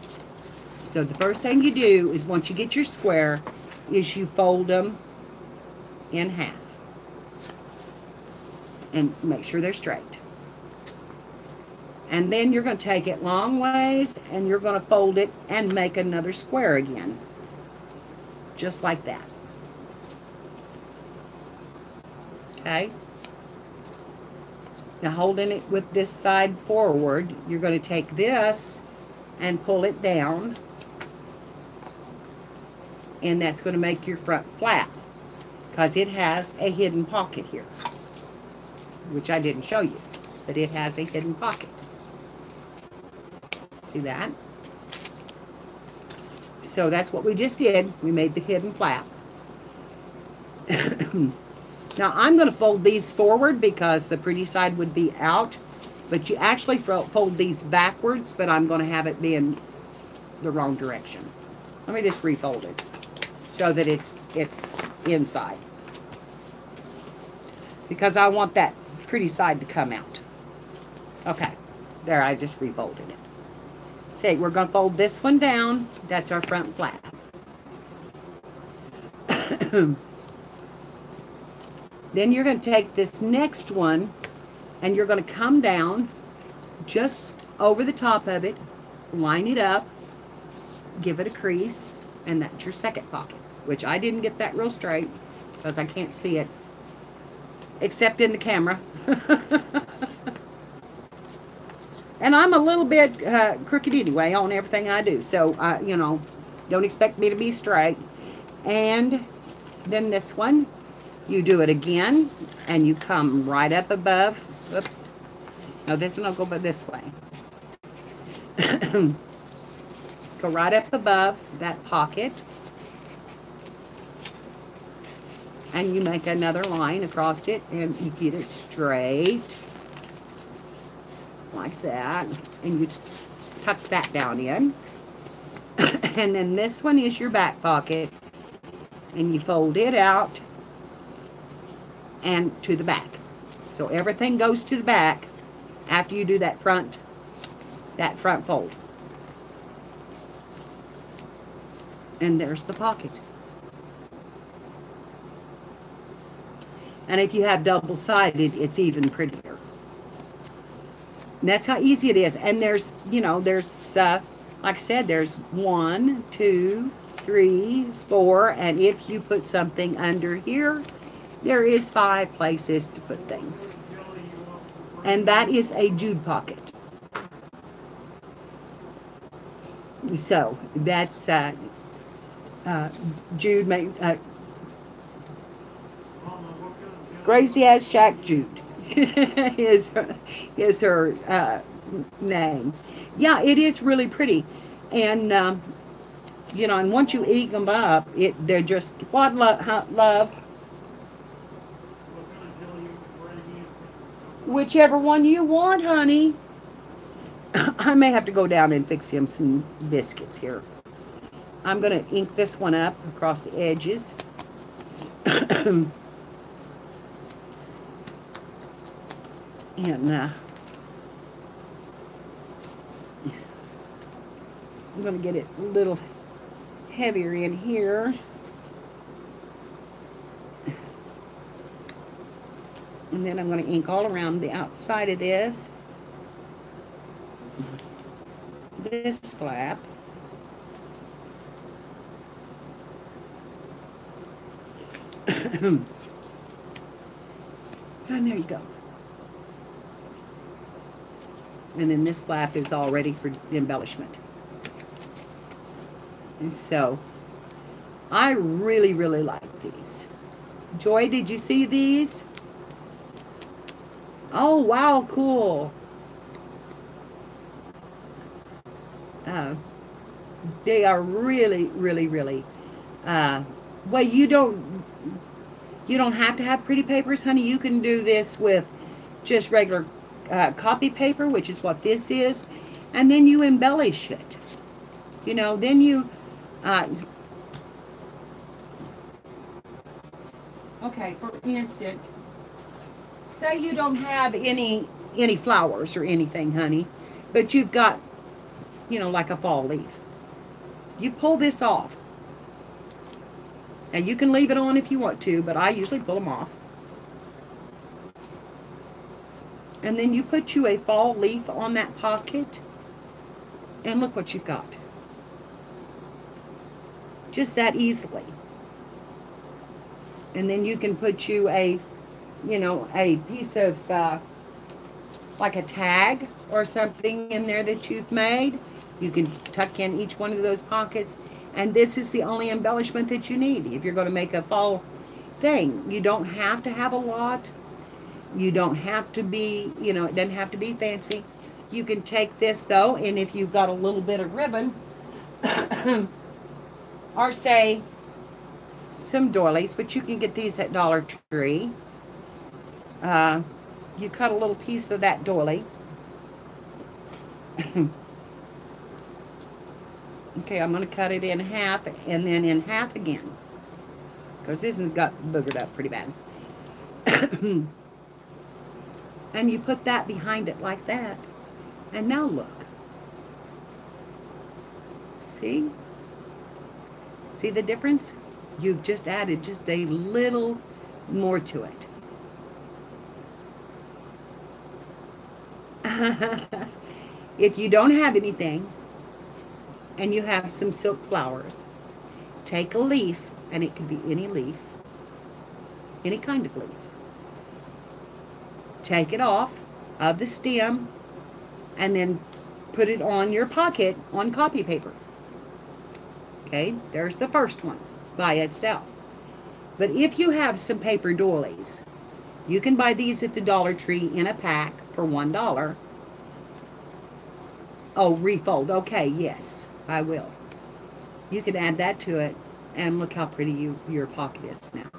Speaker 1: So the first thing you do is, once you get your square, is you fold them in half and make sure they're straight. And then you're going to take it long ways and you're going to fold it and make another square again, just like that. Okay. Now, holding it with this side forward, you're going to take this and pull it down, and that's going to make your front flap, because it has a hidden pocket here, which I didn't show you, but it has a hidden pocket. See that? So that's what we just did. We made the hidden flap. Now, I'm going to fold these forward because the pretty side would be out. But you actually fold these backwards, but I'm going to have it be in the wrong direction. Let me just refold it so that it's inside. Because I want that pretty side to come out. Okay. There, I just refolded it. See, we're going to fold this one down. That's our front flap. Then you're going to take this next one and you're going to come down just over the top of it, line it up, give it a crease, and that's your second pocket, which I didn't get that real straight because I can't see it except in the camera. And I'm a little bit crooked anyway on everything I do, so you know, don't expect me to be straight. And then this one, you do it again, and you come right up above. Oops. No, this one will go this way. Go right up above that pocket. And you make another line across it, and you get it straight. Like that. And you just tuck that down in. And then this one is your back pocket. And you fold it out and to the back. So everything goes to the back after you do that front fold. And there's the pocket. And if you have double-sided, it's even prettier. And that's how easy it is. And there's, you know, there's, like I said, there's 1, 2, 3, 4, and if you put something under here, there is 5 places to put things. And that is a Jude pocket. So that's Jude made Crazy As Shack Jude is her name. Yeah, it is really pretty. And you know, and once you eat them up, they're just what love. Whichever one you want, honey. I may have to go down and fix him some biscuits here. I'm going to ink this one up across the edges. And I'm going to get it a little heavier in here. And then I'm going to ink all around the outside of this flap. And there you go. And then this flap is all ready for embellishment. And so, I really, really like these. Joy, did you see these? Oh, wow, cool. They are really, really, really, well, you don't have to have pretty papers, honey. You can do this with just regular copy paper, which is what this is, and then you embellish it. You know, then you, okay, for instance, say you don't have any flowers or anything, honey, but you've got, you know, like a fall leaf. You pull this off. Now, you can leave it on if you want to, but I usually pull them off. And then you put you a fall leaf on that pocket, and look what you've got. Just that easily. And then you can put you a, you know, a piece of, like a tag or something in there that you've made. You can tuck in each one of those pockets. And this is the only embellishment that you need if you're going to make a fall thing. You don't have to have a lot. You don't have to be, you know, it doesn't have to be fancy. You can take this, though, and if you've got a little bit of ribbon, or say some doilies, but you can get these at Dollar Tree. You cut a little piece of that doily. Okay, I'm going to cut it in half and then in half again, because this one's got boogered up pretty bad. And you put that behind it like that. And now look. See? See the difference? You've just added just a little more to it. If you don't have anything and you have some silk flowers, take a leaf, and it can be any leaf, any kind of leaf. Take it off of the stem and then put it on your pocket on copy paper. Okay, there's the first one by itself. But if you have some paper doilies, you can buy these at the Dollar Tree in a pack for $1. Oh, refold. Okay, yes, I will. You can add that to it, and look how pretty your pocket is now.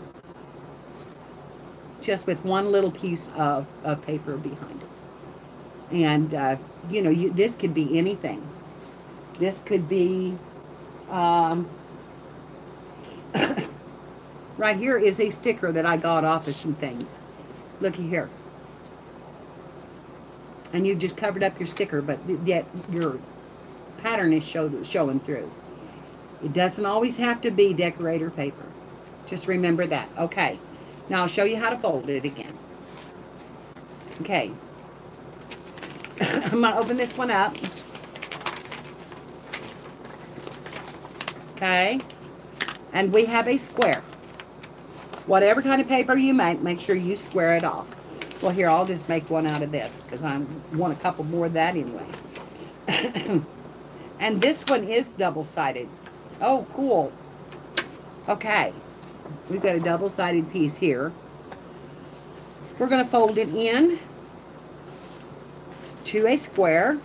Speaker 1: Just with one little piece of paper behind it. And, you know, this could be anything. This could be, right here is a sticker that I got off of some things. Looky here. And you just covered up your sticker, but yet your pattern is showing through. It doesn't always have to be decorator paper. Just remember that. Okay. Now I'll show you how to fold it again. Okay. I'm going to open this one up. Okay. And we have a square. Whatever kind of paper you make sure you square it off. Well, here, I'll just make one out of this because I want a couple more of that anyway. And this one is double-sided. Oh, cool. Okay. We've got a double-sided piece here. We're going to fold it in to a square.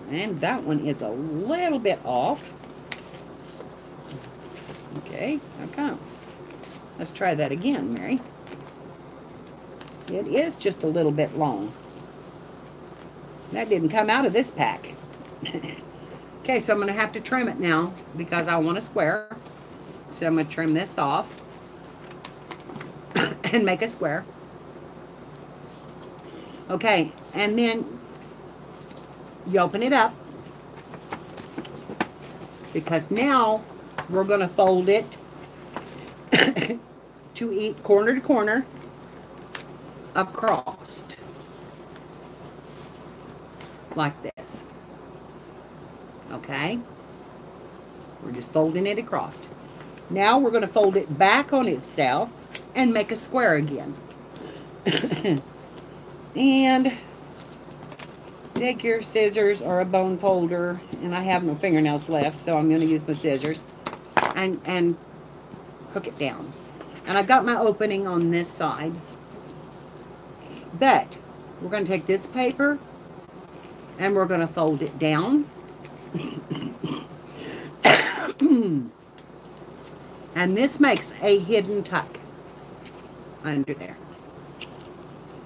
Speaker 1: And that one is a little bit off. Okay, okay. Let's try that again, Mary. It is just a little bit long. That didn't come out of this pack. Okay, so I'm going to have to trim it now because I want a square. So I'm going to trim this off. and make a square. Okay, and then you open it up, because now we're going to fold it to eat corner to corner across, like this. Okay, we're just folding it across. Now we're going to fold it back on itself and make a square again. And take your scissors or a bone folder, and I have no fingernails left, so I'm going to use my scissors, and hook it down. And I've got my opening on this side, but we're going to take this paper and we're going to fold it down. And this makes a hidden tuck under there.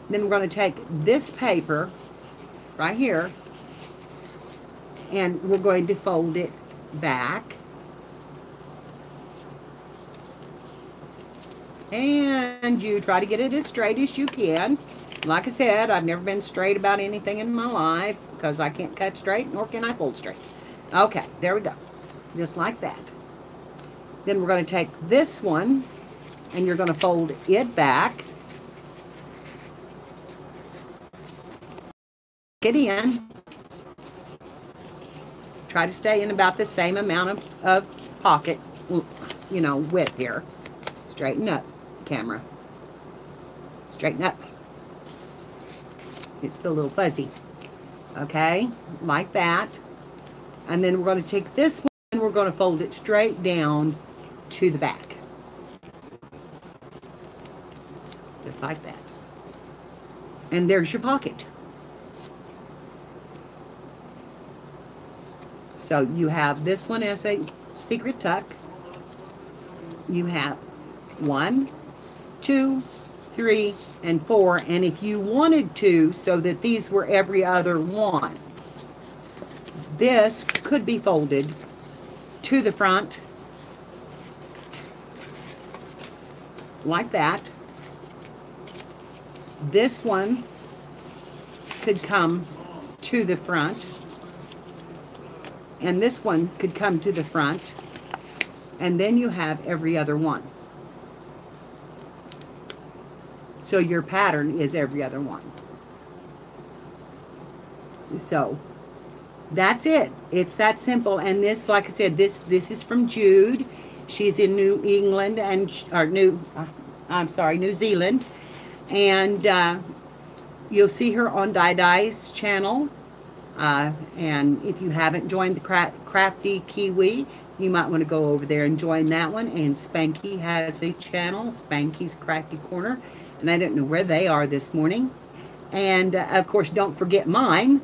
Speaker 1: Then we're going to take this paper right here, and we're going to fold it back. And you try to get it as straight as you can. Like I said, I've never been straight about anything in my life, because I can't cut straight, nor can I fold straight. Okay, there we go. Just like that. Then we're going to take this one, and you're going to fold it back. Get in. Try to stay in about the same amount of pocket, you know, width here. Straighten up, camera. Straighten up. It's still a little fuzzy. Okay, like that. And then we're going to take this one and we're going to fold it straight down to the back. Just like that. And there's your pocket. So you have this one as a secret tuck. You have 1, 2, 3, and 4. And if you wanted to, so that these were every other one, this could be folded to the front like that. This one could come to the front, and this one could come to the front, and then you have every other one. So your pattern is every other one. So that's it. It's that simple. And this, like I said, this is from Jude. She's in New England and New Zealand, and you'll see her on Dai's channel. And if you haven't joined the Crafty Kiwi, you might want to go over there and join that one. And Spanky has a channel, Spanky's Crafty Corner, and I don't know where they are this morning. And of course, don't forget mine,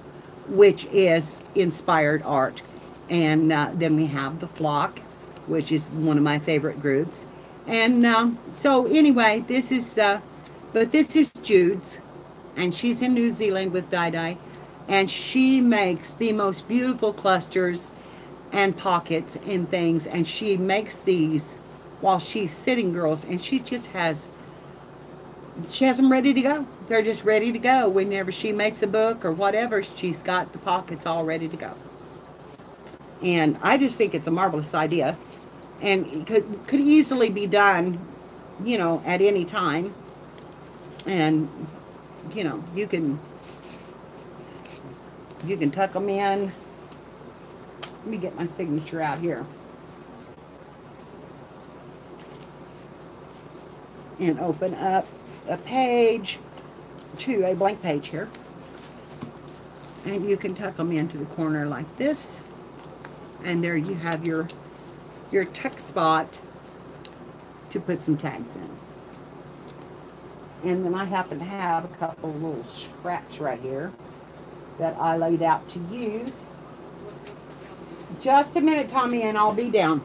Speaker 1: which is Inspired Art. And then we have the Flock, which is one of my favorite groups. And so anyway, this is Jude's, and she's in New Zealand with Dai, and she makes the most beautiful clusters and pockets and things, and she makes these while she's sitting, girls, and she has them ready to go. They're just ready to go. Whenever she makes a book or whatever, she's got the pockets all ready to go. And I just think it's a marvelous idea, and it could easily be done, you know, at any time. And you know, you can tuck them in. Let me get my signature out here and open up a page to a blank page here, and you can tuck them into the corner like this, and there you have your tuck spot to put some tags in. And then I happen to have a couple of little scraps right here that I laid out to use. Just a minute, Tommy, and I'll be down.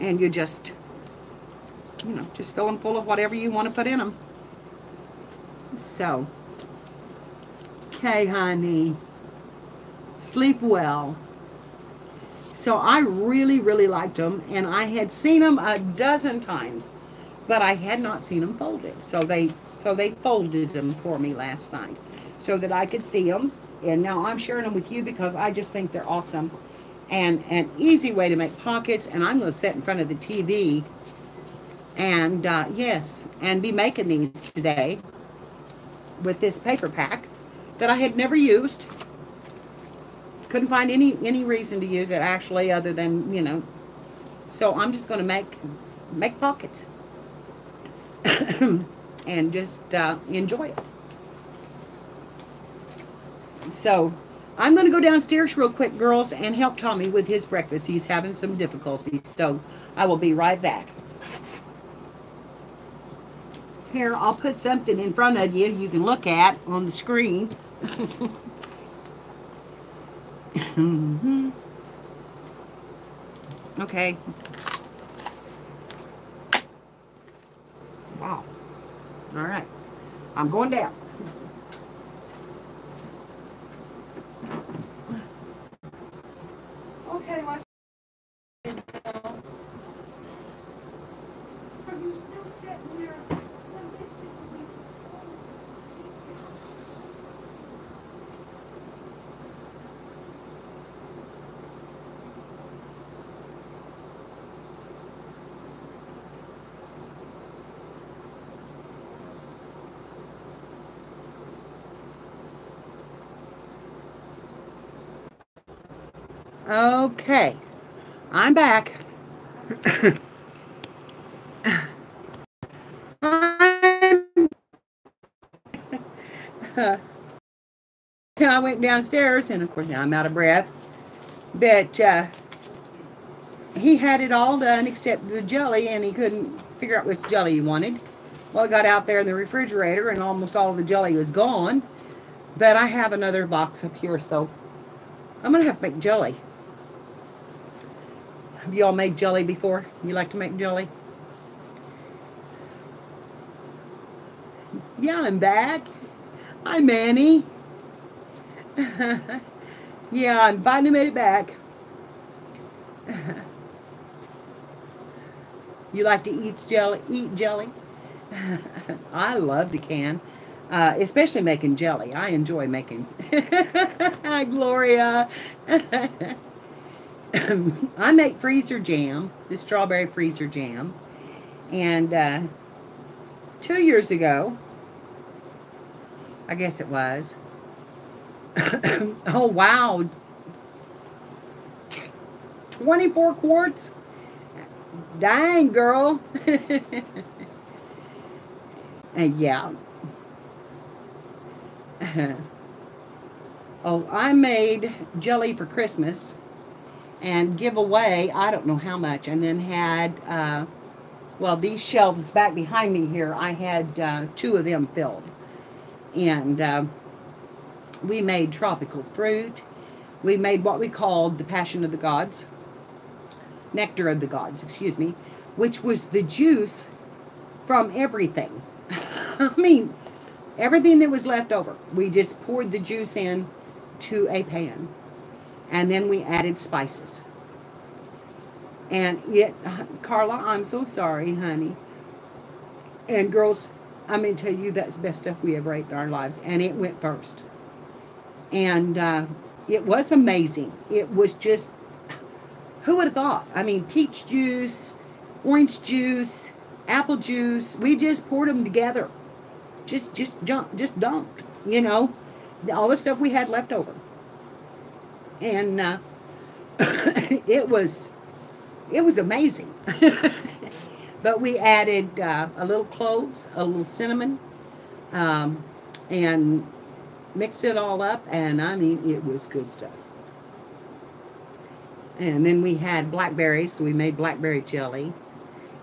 Speaker 1: And you just, you know, just fill them full of whatever you want to put in them. So, okay, honey. Sleep well. So I really, really liked them, and I had seen them a dozen times but I had not seen them folded. So they folded them for me last night so that I could see them. And now I'm sharing them with you because I just think they're awesome and an easy way to make pockets. And I'm going to sit in front of the TV and yes, and be making these today with this paper pack that I had never used. Couldn't find any reason to use it actually, other than, you know. So I'm just going to make pockets and just enjoy it. So I'm going to go downstairs real quick, girls, and help Tommy with his breakfast. He's having some difficulties, so I will be right back. Here, I'll put something in front of you you can look at on the screen. Okay. Wow. All right. I'm going down. Okay, let's. Are you still sitting there? Okay, I'm back. I went downstairs, and of course now I'm out of breath. But he had it all done except the jelly, and he couldn't figure out which jelly he wanted. Well, I got out there in the refrigerator, and almost all the jelly was gone. But I have another box up here, so I'm going to have to make jelly. Have you all made jelly before? You like to make jelly? Yeah, I'm back. Hi, Manny. Yeah, I'm finally made it back. You like to eat jelly? Eat jelly? I love to can, especially making jelly. I enjoy making. Hi, Gloria. I make freezer jam, the strawberry freezer jam, and 2 years ago, I guess it was. Oh wow, 24 quarts. Dang, girl. And yeah. Oh, I made jelly for Christmas and give away I don't know how much, and then had well, these shelves back behind me here, I had 2 of them filled, and we made tropical fruit. We made what we called the Passion of the Gods, Nectar of the Gods, excuse me, which was the juice from everything. I mean, everything that was left over. We just poured the juice in to a pan, and then we added spices. And it, Carla, I'm so sorry, honey. And girls, I'm going to tell you that's the best stuff we ever ate in our lives. And it went first. And it was amazing. It was just, who would have thought? I mean, peach juice, orange juice, apple juice. We just poured them together. Just dumped, you know, all the stuff we had left over. And it was amazing. But we added a little cloves, a little cinnamon, and mixed it all up, and I mean, it was good stuff. And then we had blackberries, so we made blackberry jelly,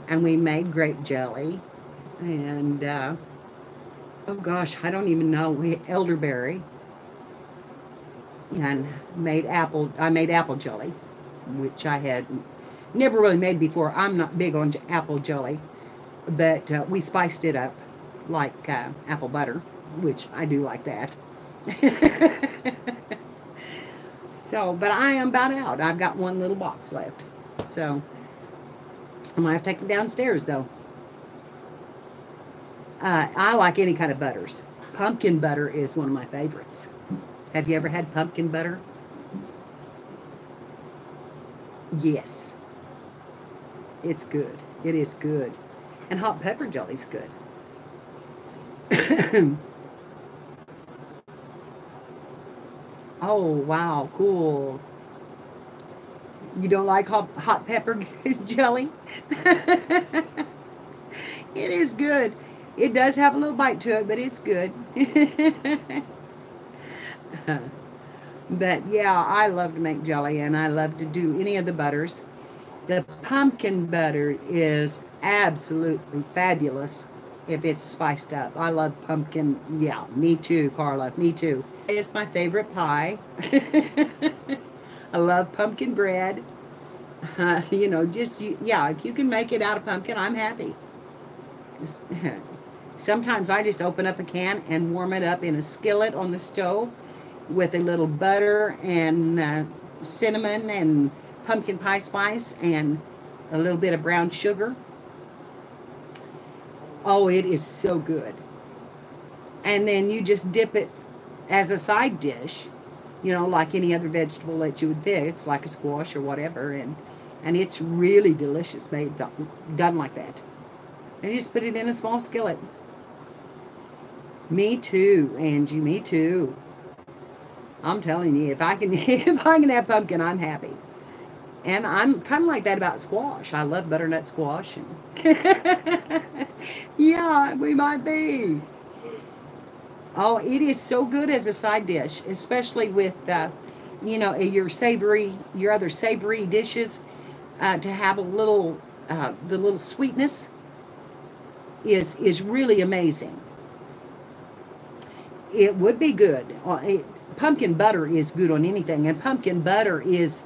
Speaker 1: and we made grape jelly, and oh gosh, I don't even know, we had elderberry, and I made apple jelly, which I had never really made before. I'm not big on apple jelly, but we spiced it up like apple butter, which I do like that. So, but I am about out. I've got one little box left. So, I'm going to have to take it downstairs, though. I like any kind of butters. Pumpkin butter is one of my favorites. Have you ever had pumpkin butter? Yes. It's good. It is good. And hot pepper jelly's good. Oh, wow, cool. You don't like hot pepper jelly? It is good. It does have a little bite to it, but it's good. But yeah, I love to make jelly, and I love to do any of the butters. The pumpkin butter is absolutely fabulous if it's spiced up. I love pumpkin. Yeah, me too, Carla. Me too. It's my favorite pie. I love pumpkin bread. You know, yeah, if you can make it out of pumpkin, I'm happy. Sometimes I just open up a can and warm it up in a skillet on the stove with a little butter and cinnamon and pumpkin pie spice and a little bit of brown sugar. Oh, it is so good. And then you just dip it as a side dish, you know, like any other vegetable that you would fix, like a squash or whatever, and it's really delicious made done like that. And you just put it in a small skillet. Me too, Angie. Me too. I'm telling you, if I can if I can have pumpkin, I'm happy. And I'm kind of like that about squash. I love butternut squash. And yeah, we might be. Oh, it is so good as a side dish, especially with, you know, your other savory dishes, to have a little, the little sweetness is really amazing. It would be good. Pumpkin butter is good on anything, and pumpkin butter is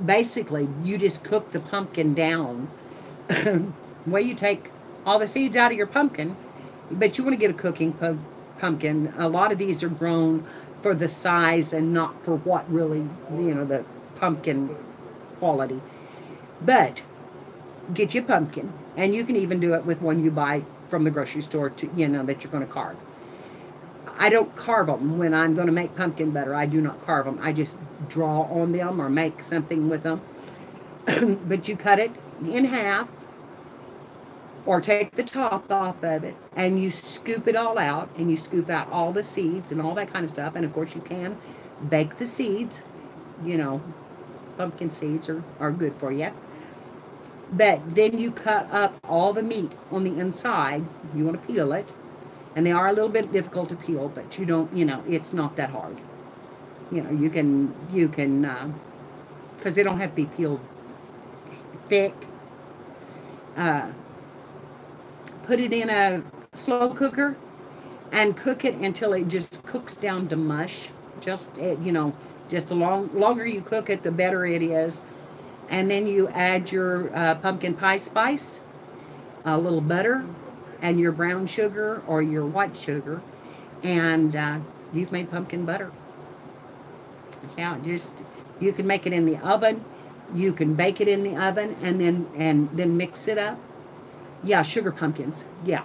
Speaker 1: basically you just cook the pumpkin down. Well, you take all the seeds out of your pumpkin, but you want to get a cooking pumpkin. A lot of these are grown for the size and not for what really, you know, the pumpkin quality. But get you a pumpkin, and you can even do it with one you buy from the grocery store, to, you know, that you're going to carve. I don't carve them when I'm going to make pumpkin butter. I do not carve them. I just draw on them or make something with them. But you cut it in half, or take the top off of it, and you scoop it all out, and you scoop out all the seeds and all that kind of stuff. And of course you can bake the seeds. You know, pumpkin seeds are good for you. But then you cut up all the meat on the inside. You want to peel it. And they are a little bit difficult to peel, but you don't, you know, it's not that hard. You know, you can, because they don't have to be peeled thick. Put it in a slow cooker and cook it until it just cooks down to mush. Just, you know, just the longer you cook it, the better it is. And then you add your pumpkin pie spice, a little butter, and your brown sugar or your white sugar, and you've made pumpkin butter. Yeah, just, you can make it in the oven. You can bake it in the oven and then mix it up. Yeah, sugar pumpkins. Yeah.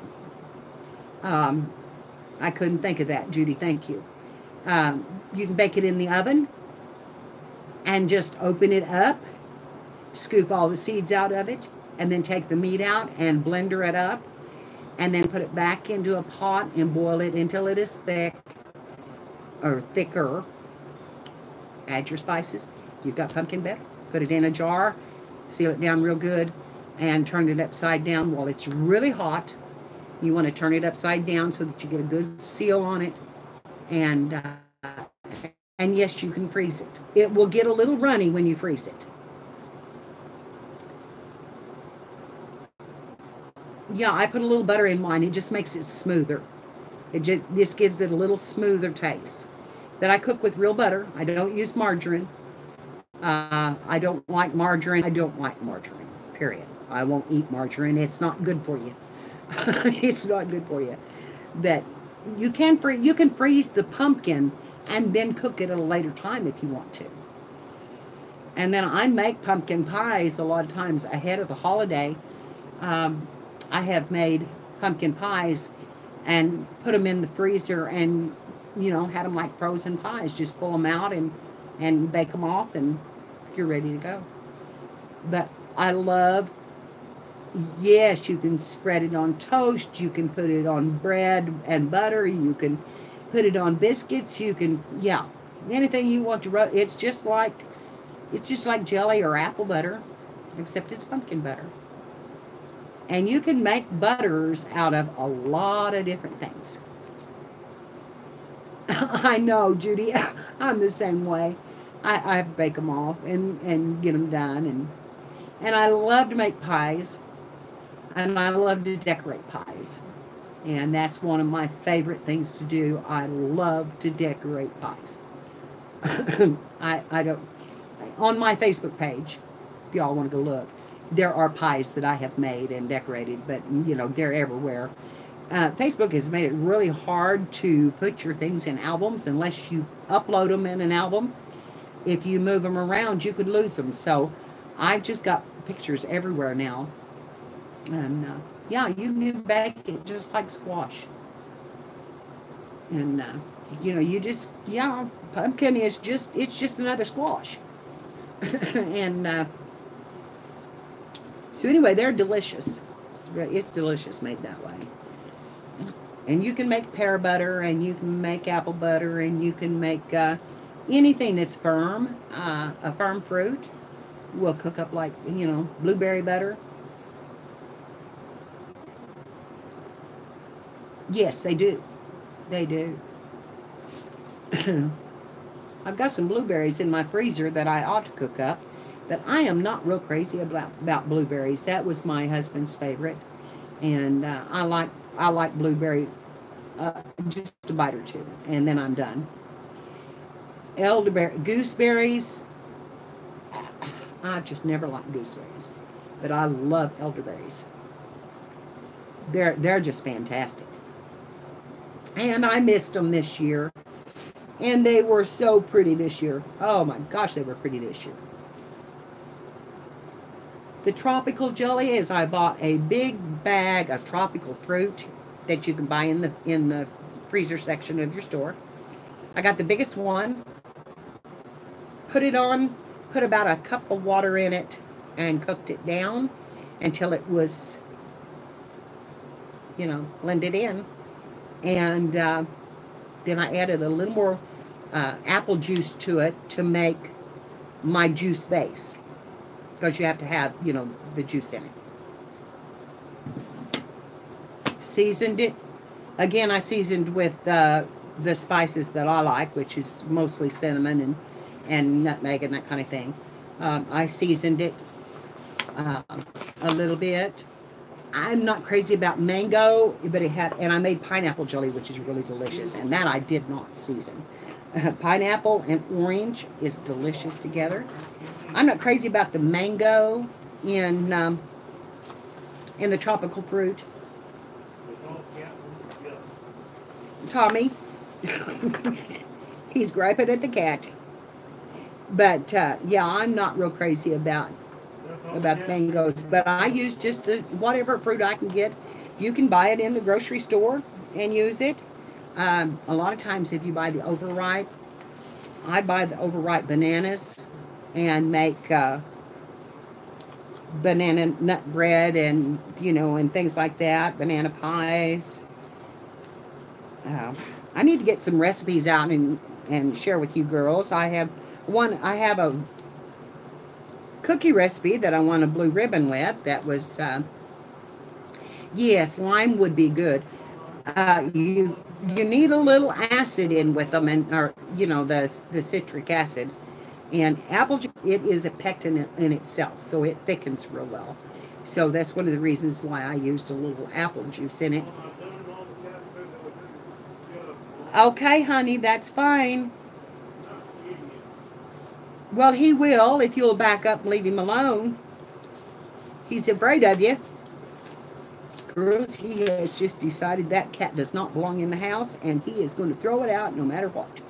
Speaker 1: I couldn't think of that, Judy. Thank you. You can bake it in the oven and just open it up, scoop all the seeds out of it, and then take the meat out and blender it up, and then put it back into a pot and boil it until it is thick or thicker. Add your spices. You've got pumpkin butter. Put it in a jar, seal it down real good, and turn it upside down while it's really hot. You want to turn it upside down so that you get a good seal on it. And yes, you can freeze it. It will get a little runny when you freeze it. Yeah, I put a little butter in mine. It just makes it smoother. It just gives it a little smoother taste. But I cook with real butter. I don't use margarine. I don't like margarine. I don't like margarine, period. I won't eat margarine. It's not good for you. It's not good for you. But you can freeze the pumpkin and then cook it at a later time if you want to. And then I make pumpkin pies a lot of times ahead of the holiday. I have made pumpkin pies and put them in the freezer and, you know, had them like frozen pies. Just pull them out and bake them off and you're ready to go. But I love, yes, you can spread it on toast. You can put it on bread and butter. You can put it on biscuits. You can, yeah, anything you want to rub. It's just like jelly or apple butter, except it's pumpkin butter. And you can make butters out of a lot of different things. I know, Judy. I'm the same way. I bake them off and get them done. And I love to make pies. And I love to decorate pies. And that's one of my favorite things to do. I love to decorate pies. I don't... On my Facebook page, if y'all want to go look, there are pies that I have made and decorated, but, you know, they're everywhere. Facebook has made it really hard to put your things in albums unless you upload them in an album. If you move them around, you could lose them. So I've just got pictures everywhere now. And, yeah, you can bake it just like squash. And, you know, you just, yeah, pumpkin is just, it's just another squash. And, so anyway, they're delicious. It's delicious made that way. And you can make pear butter, and you can make apple butter, and you can make anything that's firm, a firm fruit. Will cook up like, you know, blueberry butter. Yes, they do. They do. I've got some blueberries in my freezer that I ought to cook up. But I am not real crazy about blueberries. That was my husband's favorite, and I like blueberry, just a bite or two, and then I'm done. Elderberry, gooseberries. I've just never liked gooseberries, but I love elderberries. They're just fantastic, and I missed them this year, and they were so pretty this year. Oh my gosh, they were pretty this year. The tropical jelly is I bought a big bag of tropical fruit that you can buy in the freezer section of your store. I got the biggest one. Put about a cup of water in it and cooked it down until it was, you know, blended in. And then I added a little more apple juice to it to make my juice base. Because you have to have, you know, the juice in it. Seasoned it. Again, I seasoned with the spices that I like, which is mostly cinnamon and nutmeg and that kind of thing. I seasoned it a little bit. I'm not crazy about mango, but it had, and I made pineapple jelly, which is really delicious, and that I did not season. Pineapple and orange is delicious together. I'm not crazy about the mango in the tropical fruit. Tommy, he's griping at the cat. But yeah, I'm not real crazy about mangoes. But I use just whatever fruit I can get. You can buy it in the grocery store and use it. A lot of times, if you buy the overripe, I buy the overripe bananas and make banana nut bread and, you know, and things like that, banana pies. I need to get some recipes out and share with you girls. I have a cookie recipe that I won a blue ribbon with. That was, yes, lime would be good. You need a little acid in with them, or you know, the citric acid. And apple juice, it is a pectin in itself, so it thickens real well. So that's one of the reasons why I used a little apple juice in it. Okay, honey, that's fine. Well, he will if you'll back up and leave him alone. He's afraid of you. Girls, he has just decided that cat does not belong in the house, and he is going to throw it out no matter what.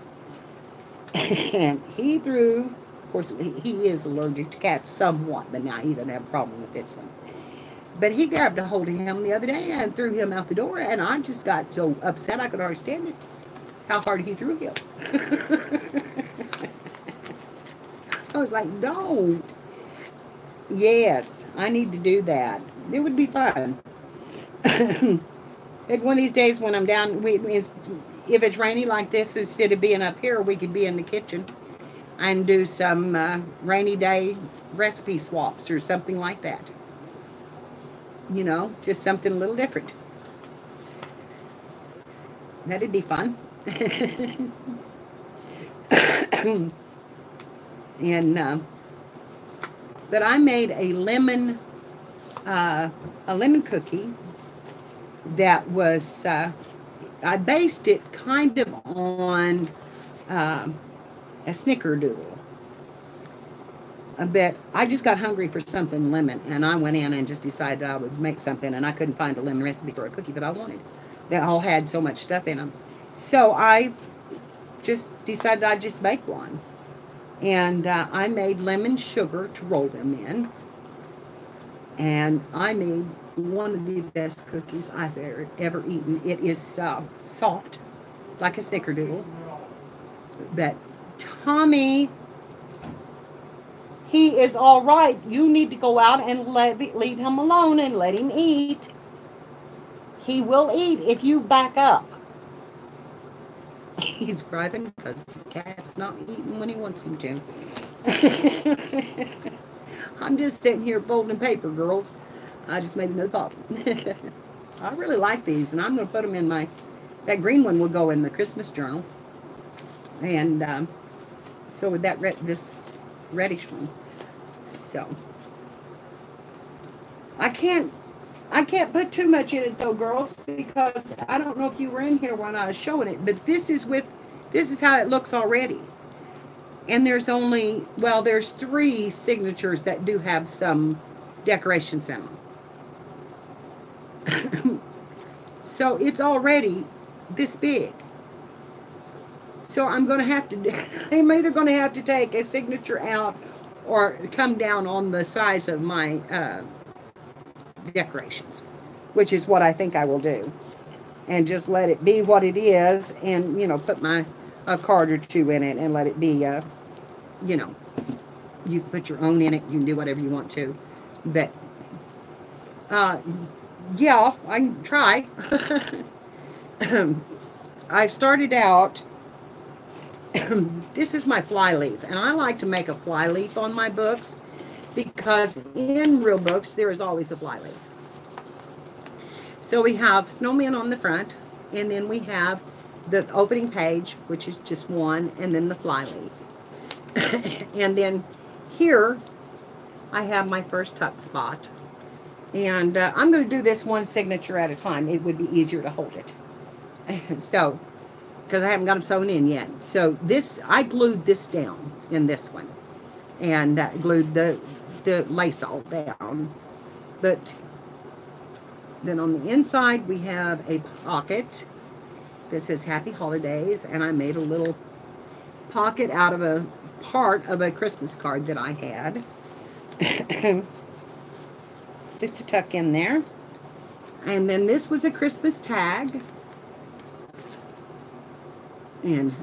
Speaker 1: And he threw, of course, he is allergic to cats somewhat, but now he doesn't have a problem with this one. But he grabbed a hold of him the other day and threw him out the door, and I just got so upset I could hardly stand it. How hard he threw him. I was like, don't. Yes, I need to do that. It would be fun. And one of these days when I'm down, if it's rainy like this, instead of being up here, we could be in the kitchen and do some rainy day recipe swaps or something like that. You know, just something a little different. That'd be fun. And but I made a lemon cookie that was I based it kind of on a snickerdoodle. But I just got hungry for something lemon, and I went in and just decided I would make something, and I couldn't find a lemon recipe for a cookie that I wanted. They all had so much stuff in them. So I just decided I'd just make one. And I made lemon sugar to roll them in. And I made one of the best cookies I've ever eaten. It is soft, like a snickerdoodle. But Tommy, he is all right. You need to go out and leave him alone and let him eat. He will eat if you back up. He's driving because the cat's not eating when he wants him to. I'm just sitting here folding paper, girls. I just made another pop. I really like these, and I'm going to put them in my... That green one will go in the Christmas journal. And so with that this reddish one. So I can't put too much in it though, girls, because I don't know if you were in here when I was showing it, but this is how it looks already. And there's there's 3 signatures that do have some decorations in them. So it's already this big. So I'm going to have to, I'm either going to have to take a signature out or come down on the size of my decorations, which is what I think I will do. And just let it be what it is, and, you know, put a card or 2 in it and let it be, you know, you can put your own in it. You can do whatever you want to. But, yeah, I can try. I've started out, this is my fly leaf, and I like to make a fly leaf on my books because in real books there is always a fly leaf. So we have snowmen on the front, and then we have the opening page, which is just one, and then the fly leaf. And then here I have my first tuck spot, and I'm going to do this one signature at a time. It would be easier to hold it. So, because I haven't got them sewn in yet. So this, I glued this down in this one, and glued the lace all down. But then on the inside we have a pocket that says Happy Holidays, and I made a little pocket out of a part of a Christmas card that I had. Just to tuck in there. And then this was a Christmas tag. And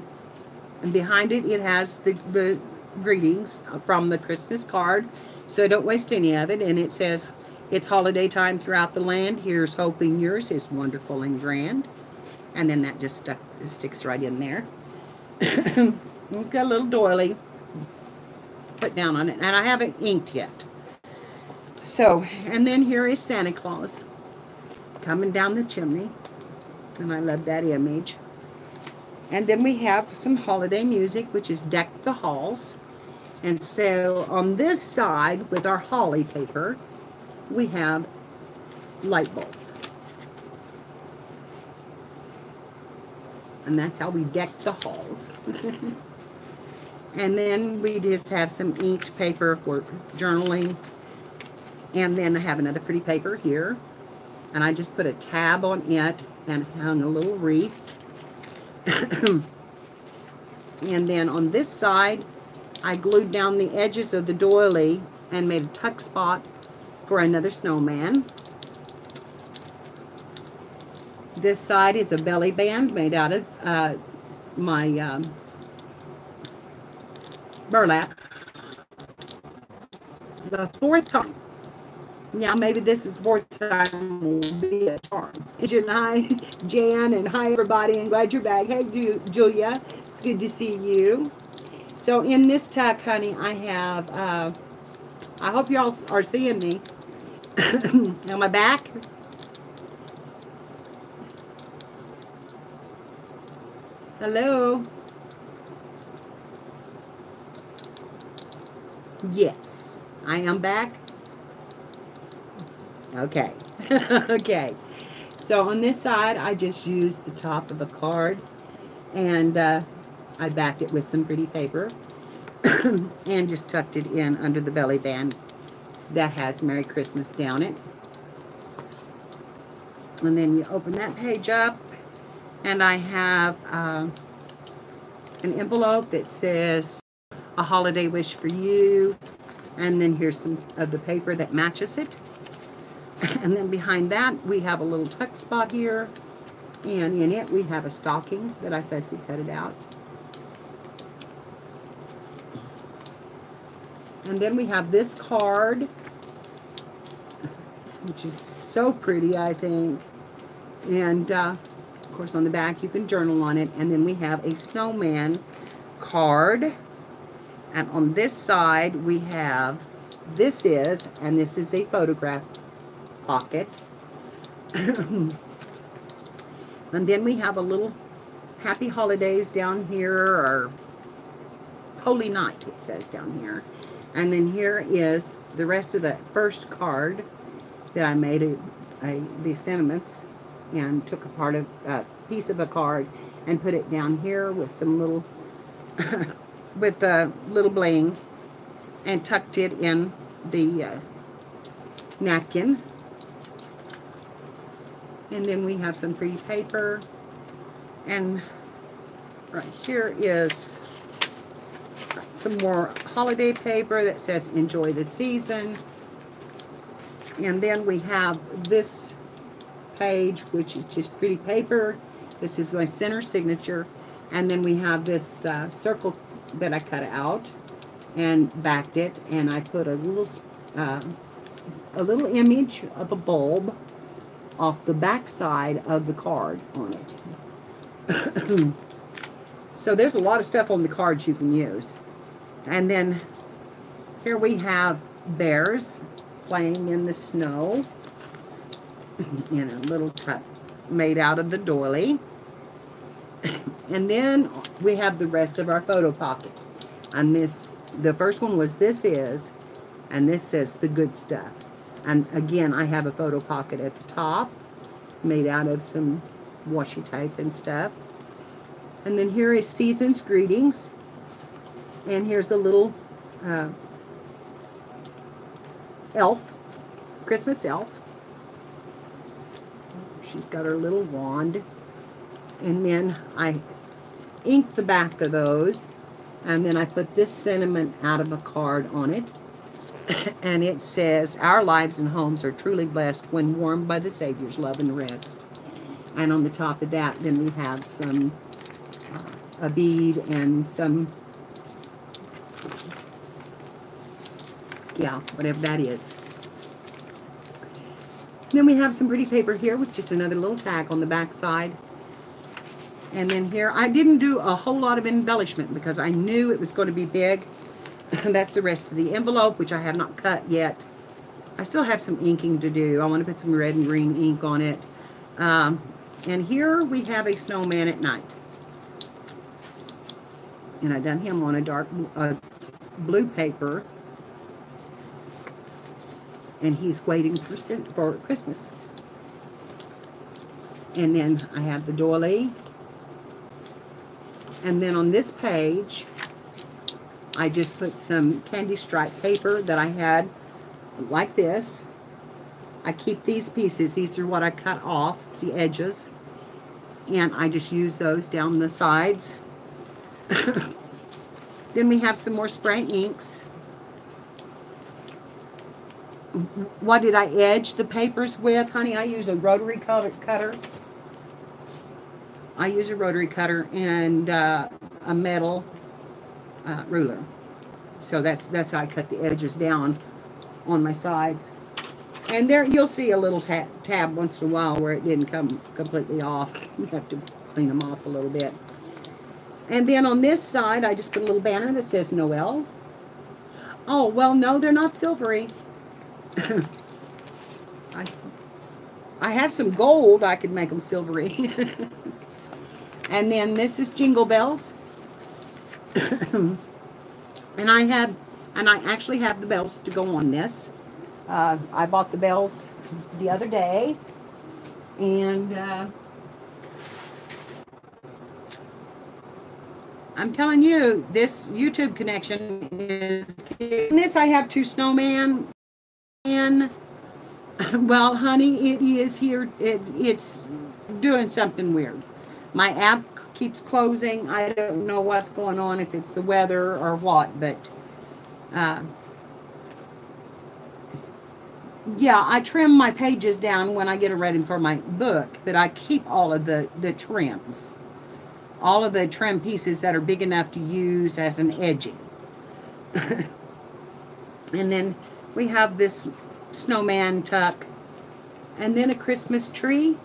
Speaker 1: behind it, it has the greetings from the Christmas card. So don't waste any of it. And it says, it's holiday time throughout the land. Here's hoping yours is wonderful and grand. And then that just sticks right in there. We've got a little doily put down on it. And I haven't inked yet. So, and then here is Santa Claus coming down the chimney. And I love that image. And then we have some holiday music, which is Deck the Halls. And so on this side, with our holly paper, we have light bulbs. And that's how we deck the halls. And then we just have some inked paper for journaling. And then I have another pretty paper here. And I just put a tab on it and hung a little wreath. And then on this side, I glued down the edges of the doily and made a tuck spot for another snowman. This side is a belly band made out of my burlap. The fourth time. Now, maybe this is the fourth time will be a charm. And hi, Jan, and hi, everybody, and glad you're back. Hey, Julia, it's good to see you. So, in this tuck, honey, I have, I hope y'all are seeing me. On my back. Hello. Yes, I am back. Okay. Okay. So on this side, I just used the top of a card, and I backed it with some pretty paper and just tucked it in under the belly band that has Merry Christmas down it. And then you open that page up, and I have an envelope that says a holiday wish for you, and then here's some of the paper that matches it. And then behind that, we have a little tuck spot here. And in it, we have a stocking that I fussy cut it out. And then we have this card, which is so pretty, I think. And, of course, on the back, you can journal on it. And then we have a snowman card. And on this side, we have, this is a photograph pocket. And then we have a little happy holidays down here, or holy night, it says down here. And then here is the rest of the first card that I made the sentiments, and took a part of a piece of a card and put it down here with some little with a little bling, and tucked it in the napkin. And then we have some pretty paper, and right here is some more holiday paper that says enjoy the season. And then we have this page, which is just pretty paper. This is my center signature. And then we have this circle that I cut out and backed it, and I put a little image of a bulb off the back side of the card on it. So there's a lot of stuff on the cards you can use. And then here we have bears playing in the snow in a little tuck made out of the doily. And then we have the rest of our photo pocket. And the first one was this is, and this says the good stuff. And again, I have a photo pocket at the top made out of some washi tape and stuff. And then here is Season's Greetings. And here's a little elf, Christmas elf. She's got her little wand. And then I inked the back of those. And then I put this sentiment out of a card on it. And it says, our lives and homes are truly blessed when warmed by the Savior's love and rest. And on the top of that, then we have some, a bead and some, yeah, whatever that is. Then we have some pretty paper here with just another little tag on the back side. And then here, I didn't do a whole lot of embellishment because I knew it was going to be big. And that's the rest of the envelope, which I have not cut yet. I still have some inking to do. I want to put some red and green ink on it. And here we have a snowman at night. And I done him on a dark blue paper. And he's waiting for Christmas. And then I have the doily. And then on this page, I just put some candy stripe paper that I had like this. I keep these pieces. These are what I cut off, the edges. And I just use those down the sides. Then we have some more spray inks. What did I edge the papers with, honey? I use a rotary cutter. I use a rotary cutter and a metal ruler. So that's how I cut the edges down on my sides. And there you'll see a little tab once in a while where it didn't come completely off. You have to clean them off a little bit. And then on this side, I just put a little banner that says Noel. Oh, well, no, they're not silvery. I have some gold. I could make them silvery. And then this is Jingle Bells. And I actually have the bells to go on this. I bought the bells the other day, and I'm telling you, this YouTube connection is... In this, I have 2 snowmen, and, well, honey, it is here. It's doing something weird. My app keeps closing. I don't know what's going on, if it's the weather or what, but... yeah, I trim my pages down when I get it ready for my book, but I keep all of the trims. All of the trim pieces that are big enough to use as an edging. And then we have this snowman tuck, and then a Christmas tree,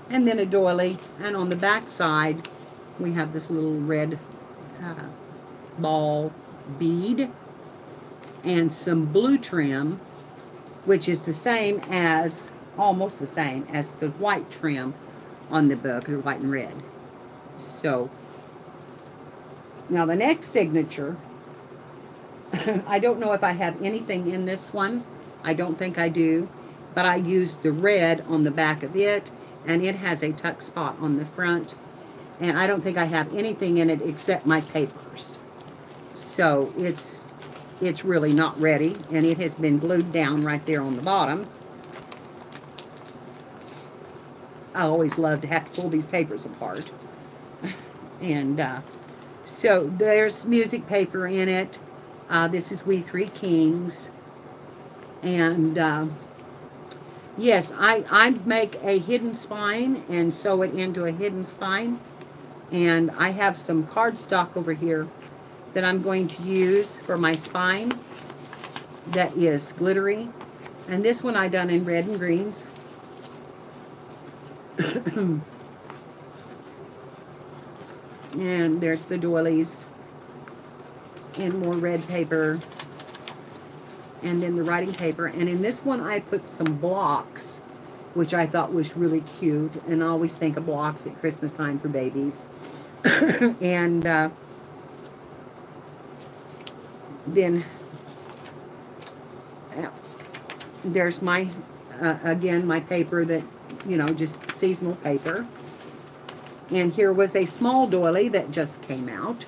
Speaker 1: and then a doily. And on the back side, we have this little red ball bead and some blue trim, which is the same as, almost the same as the white trim on the book, the white and red. So, now the next signature, I don't know if I have anything in this one. I don't think I do, but I used the red on the back of it, and it has a tuck spot on the front, and I don't think I have anything in it except my papers. So, it's really not ready, and it has been glued down right there on the bottom. I always love to have to pull these papers apart. And so there's music paper in it. This is We Three Kings. And yes, I make a hidden spine and sew it into a hidden spine. And I have some cardstock over here that I'm going to use for my spine that is glittery. And this one I done in red and greens. And there's the doilies and more red paper, and then the writing paper. And in this one I put some blocks, which I thought was really cute, and I always think of blocks at Christmas time for babies. And then there's my again my paper that, you know, just seasonal paper. And here was a small doily that just came out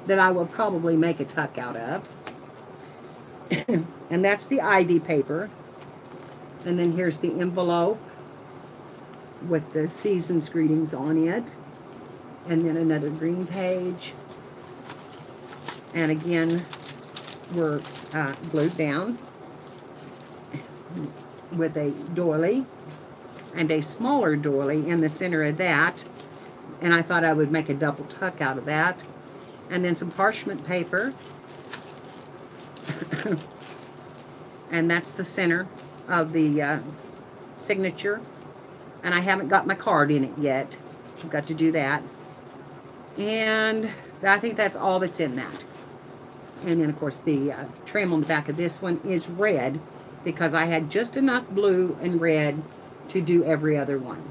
Speaker 1: that I will probably make a tuck out of. And that's the ivy paper. And then here's the envelope with the season's greetings on it. And then another green page. And again, we're glued down with a doily and a smaller doily in the center of that. And I thought I would make a double tuck out of that. And then some parchment paper. And that's the center of the signature. And I haven't got my card in it yet. I've got to do that. And I think that's all that's in that. And then, of course, the trim on the back of this one is red, because I had just enough blue and red to do every other one.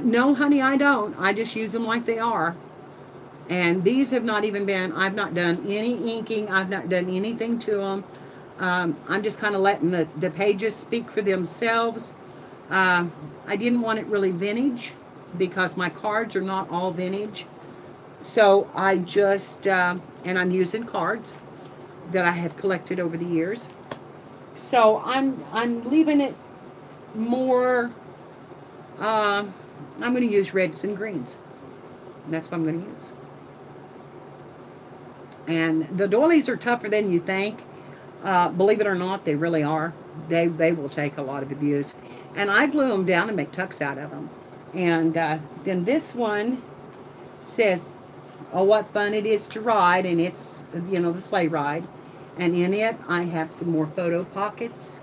Speaker 1: No, honey, I don't. I just use them like they are. And these have not even been, I've not done any inking. I've not done anything to them. I'm just kind of letting the pages speak for themselves. I didn't want it really vintage, because my cards are not all vintage. So I just, and I'm using cards that I have collected over the years. So I'm leaving it more, I'm going to use reds and greens. And that's what I'm going to use. And the doilies are tougher than you think. Believe it or not, they really are. They will take a lot of abuse. And I glue them down and make tucks out of them. And then this one says, oh, what fun it is to ride. And it's, you know, the sleigh ride. And in it, I have some more photo pockets.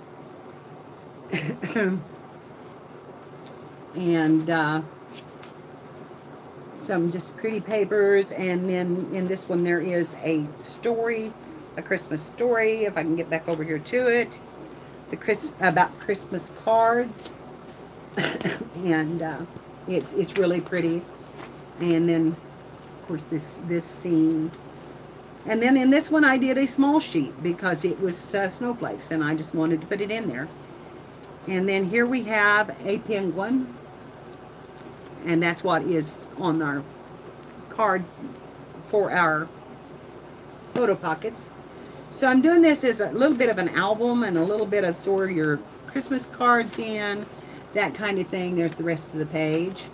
Speaker 1: And some just pretty papers. And then in this one, there is a story, a Christmas story, if I can get back over here to it. About Christmas cards. And it's really pretty. And then, of course, this scene. And then in this one, I did a small sheet because it was snowflakes, and I just wanted to put it in there. And then here we have a penguin, and that's what is on our card for our photo pockets. So I'm doing this as a little bit of an album and a little bit of sort of your Christmas cards in, that kind of thing. There's the rest of the page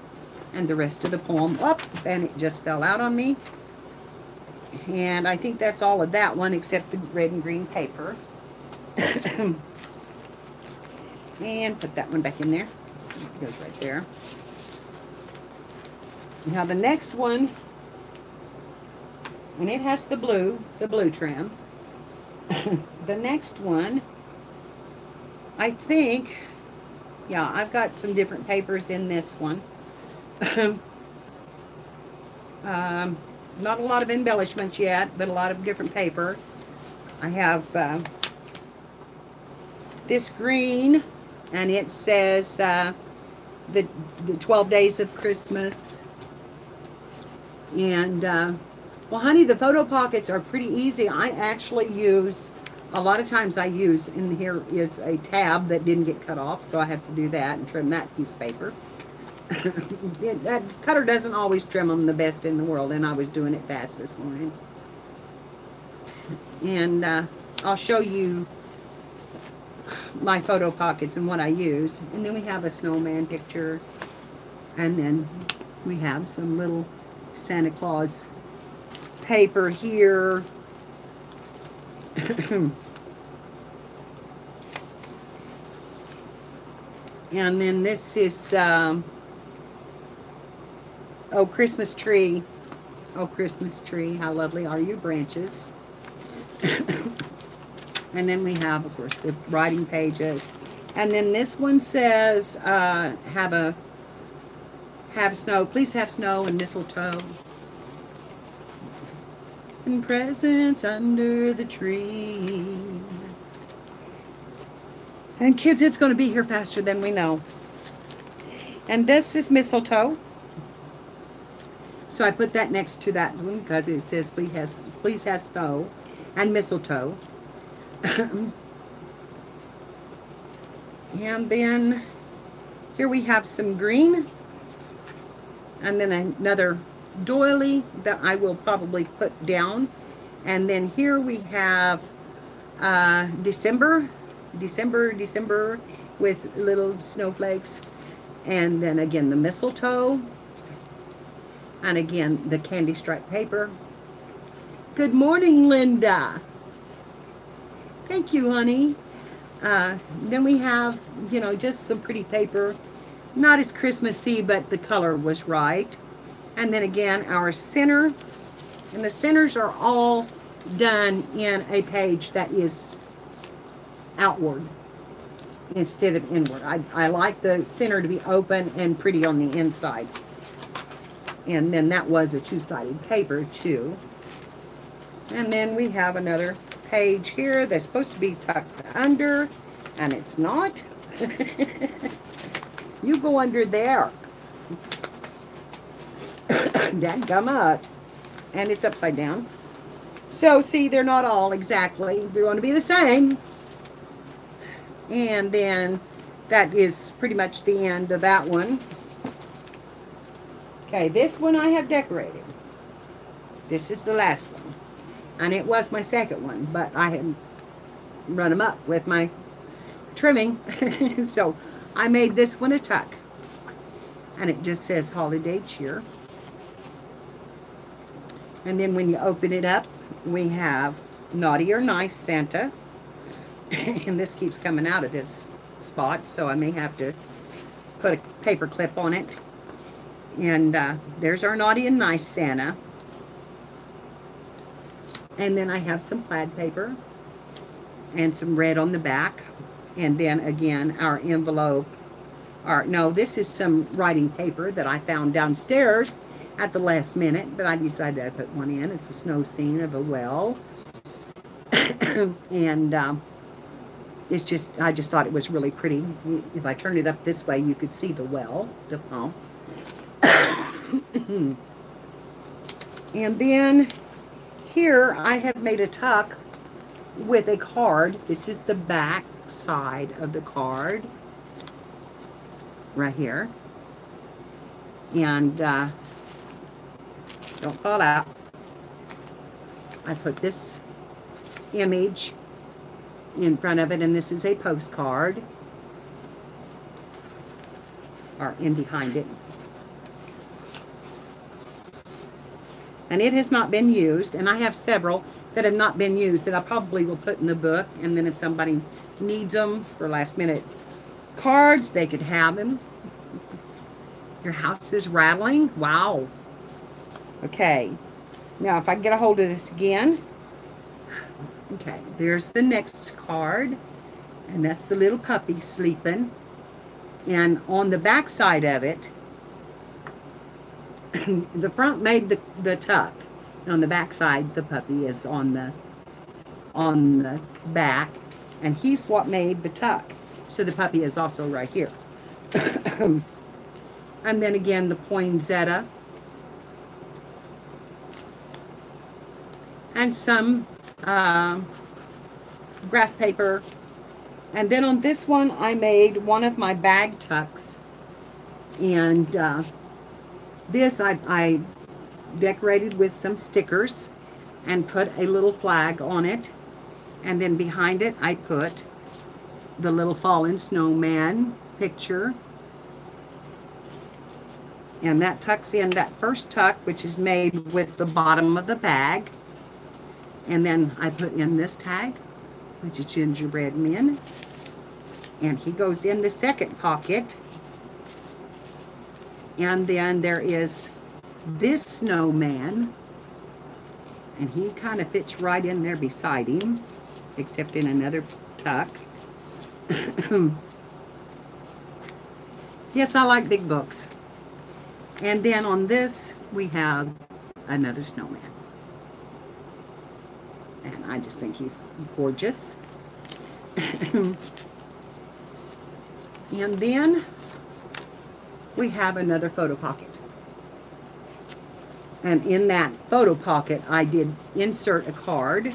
Speaker 1: and the rest of the poem. Up, and it just fell out on me. And I think that's all of that one except the red and green paper. And put that one back in there. It goes right there. Now the next one, and it has the blue trim. The next one, I think, yeah, I've got some different papers in this one. Not a lot of embellishments yet, but a lot of different paper. I have this green, and it says the 12 days of Christmas. And well, honey, the photo pockets are pretty easy. I actually use, a lot of times I use, in here is a tab that didn't get cut off, so I have to do that and trim that piece of paper. That cutter doesn't always trim them the best in the world, and I was doing it fast this morning. And I'll show you my photo pockets and what I used. And then we have a snowman picture, and then we have some little Santa Claus paper here. And then this is oh, Christmas tree. Oh, Christmas tree, how lovely are your branches. And then we have, of course, the writing pages. And then this one says, have snow, please have snow and mistletoe. And presents under the tree. And kids, it's going to be here faster than we know. And this is mistletoe. So I put that next to that one because it says please have snow and mistletoe. And then here we have some green. And then another doily that I will probably put down. And then here we have December with little snowflakes. And then again the mistletoe. And again the candy stripe paper. Good morning, Linda. Thank you, honey. Then we have, you know, just some pretty paper. Not as Christmassy, but the color was right. And then again, our center. And the centers are all done in a page that is outward instead of inward. I like the center to be open and pretty on the inside. And then that was a two-sided paper, too. And then we have another page here that's supposed to be tucked under, and it's not. You go under there. Dadgummit. And it's upside down. So, see, they're not all exactly. They want to be the same. And then that is pretty much the end of that one. Okay, this one I have decorated. This is the last one. And it was my second one, but I had run them up with my trimming. So I made this one a tuck. And it just says holiday cheer. And then when you open it up, we have naughty or nice Santa. And this keeps coming out of this spot, so I may have to put a paper clip on it. And there's our naughty and nice Santa. And then I have some plaid paper and some red on the back. And then again, our envelope. No, this is some writing paper that I found downstairs at the last minute, but I decided to put one in. It's a snow scene of a well. And it's just, I just thought it was really pretty. If I turned it up this way, you could see the well, the pump. And then here I have made a tuck with a card. This is the back side of the card right here. And don't fall out. I put this image in front of it, and this is a postcard, or in behind it. And it has not been used, and I have several that have not been used that I probably will put in the book, and then if somebody needs them for last minute cards, they could have them. Your house is rattling. Wow. Okay. Now, if I get a hold of this again. Okay, there's the next card. And that's the little puppy sleeping. And on the back side of it, the front made the tuck. And on the back side, the puppy is on the back. And he's what made the tuck. So the puppy is also right here. And then again, the poinsettia. And some graph paper. And then on this one, I made one of my bag tucks. And this I decorated with some stickers and put a little flag on it. And then behind it, I put the little fallen snowman picture. And that tucks in that first tuck, which is made with the bottom of the bag. And then I put in this tag, which is Gingerbread Men. And he goes in the second pocket. And then there is this snowman. And he kind of fits right in there beside him, except in another tuck. Yes, I like big books. And then on this, we have another snowman. And I just think he's gorgeous. And then we have another photo pocket. And in that photo pocket, I did insert a card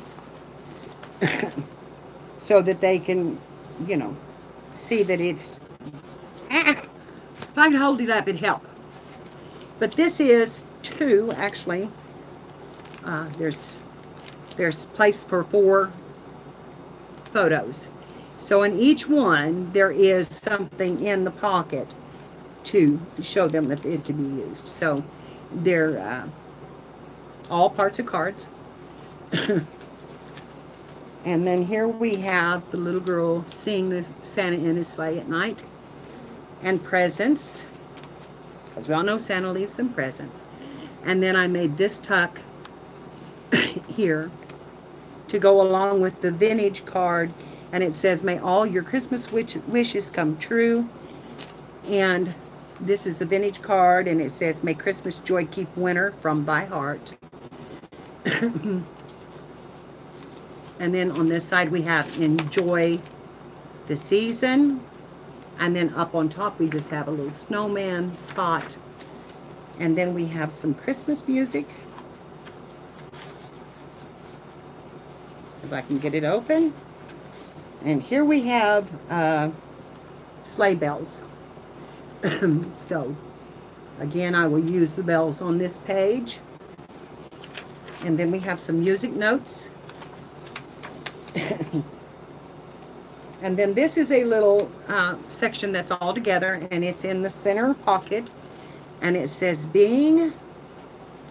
Speaker 1: so that they can, you know, see that it's... if I could hold it up, it'd help. But this is two, actually. There's place for 4 photos. So in each one, there is something in the pocket to show them that it can be used. So they're all parts of cards. And then here we have the little girl seeing the Santa in his sleigh at night. And presents. Because we all know Santa leaves some presents. And then I made this tuck here to go along with the vintage card. And it says, may all your Christmas wishes come true. And this is the vintage card. And it says, may Christmas joy keep winter from thy heart. And then on this side we have enjoy the season. And then up on top we just have a little snowman spot. And then we have some Christmas music. If I can get it open. And here we have sleigh bells. So, again, I will use the bells on this page. And then we have some music notes. And then this is a little section that's all together, and it's in the center pocket. And it says Bing.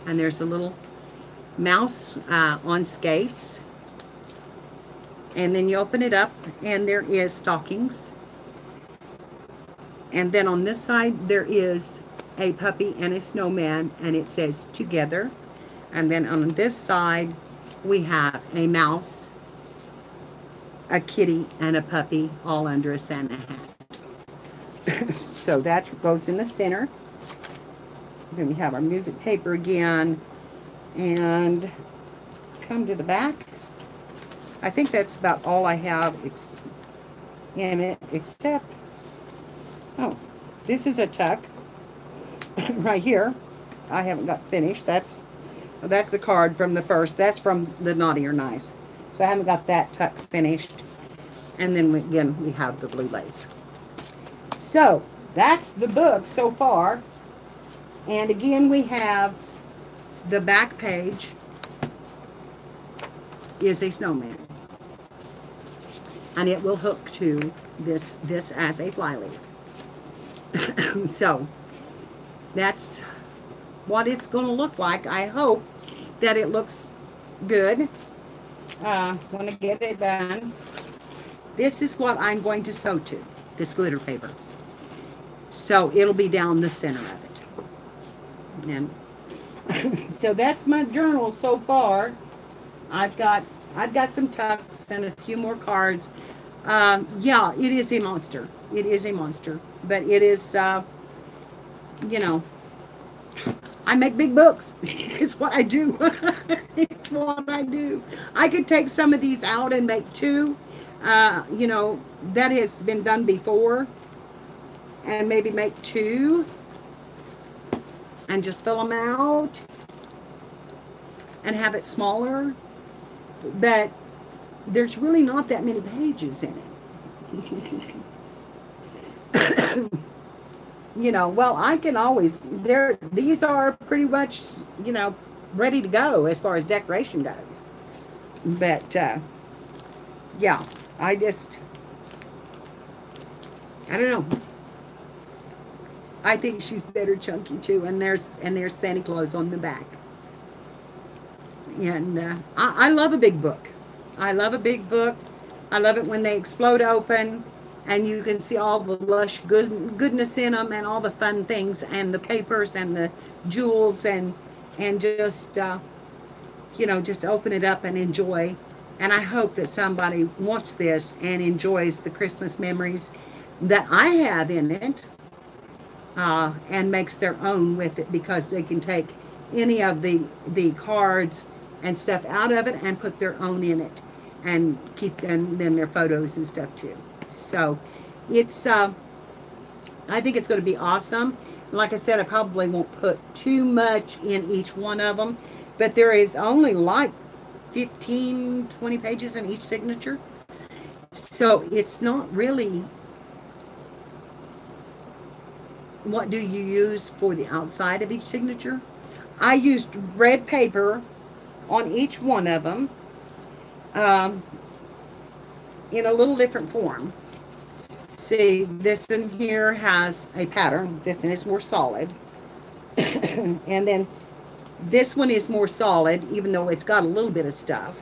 Speaker 1: And there's a little mouse on skates. And then you open it up, and there is stockings. And then on this side, there is a puppy and a snowman, and it says together. And then on this side, we have a mouse, a kitty, and a puppy, all under a Santa hat. So that goes in the center. Then we have our music paper again, and come to the back. I think that's about all I have in it, except, oh, this is a tuck right here. I haven't got finished. That's the card from the first. That's from the Naughty or Nice. So I haven't got that tuck finished. And then again, we have the blue lace. So that's the book so far. And again, we have the back page is a snowman. And it will hook to this as a flyleaf. So that's what it's going to look like. I hope that it looks good when I get it done. This is what I'm going to sew to, this glitter paper. So it'll be down the center of it. And so that's my journal so far. I've got some tucks and a few more cards. Yeah, it is a monster. It is a monster. But it is, you know, I make big books. It's what I do. It's what I do. I could take some of these out and make two. You know, that has been done before. And maybe make two. And just fill them out. And have it smaller. But there's really not that many pages in it. You know, well, I can always, these are pretty much, you know, ready to go as far as decoration goes. But, yeah, I don't know. I think she's better chunky too, and there's Santa Claus on the back. And I love a big book. I love a big book. I love it when they explode open and you can see all the lush goodness in them and all the fun things and the papers and the jewels and just, you know, just open it up and enjoy. And I hope that somebody wants this and enjoys the Christmas memories that I have in it and makes their own with it, because they can take any of the cards and stuff out of it and put their own in it and keep them then their photos and stuff too. So it's I think it's going to be awesome. Like I said, I probably won't put too much in each one of them, but there is only like 15-20 pages in each signature, so it's not really what do you use for the outside of each signature. I used red paper on each one of them in a little different form. See, this in here has a pattern. This one is more solid. And then this one is more solid, even though it's got a little bit of stuff.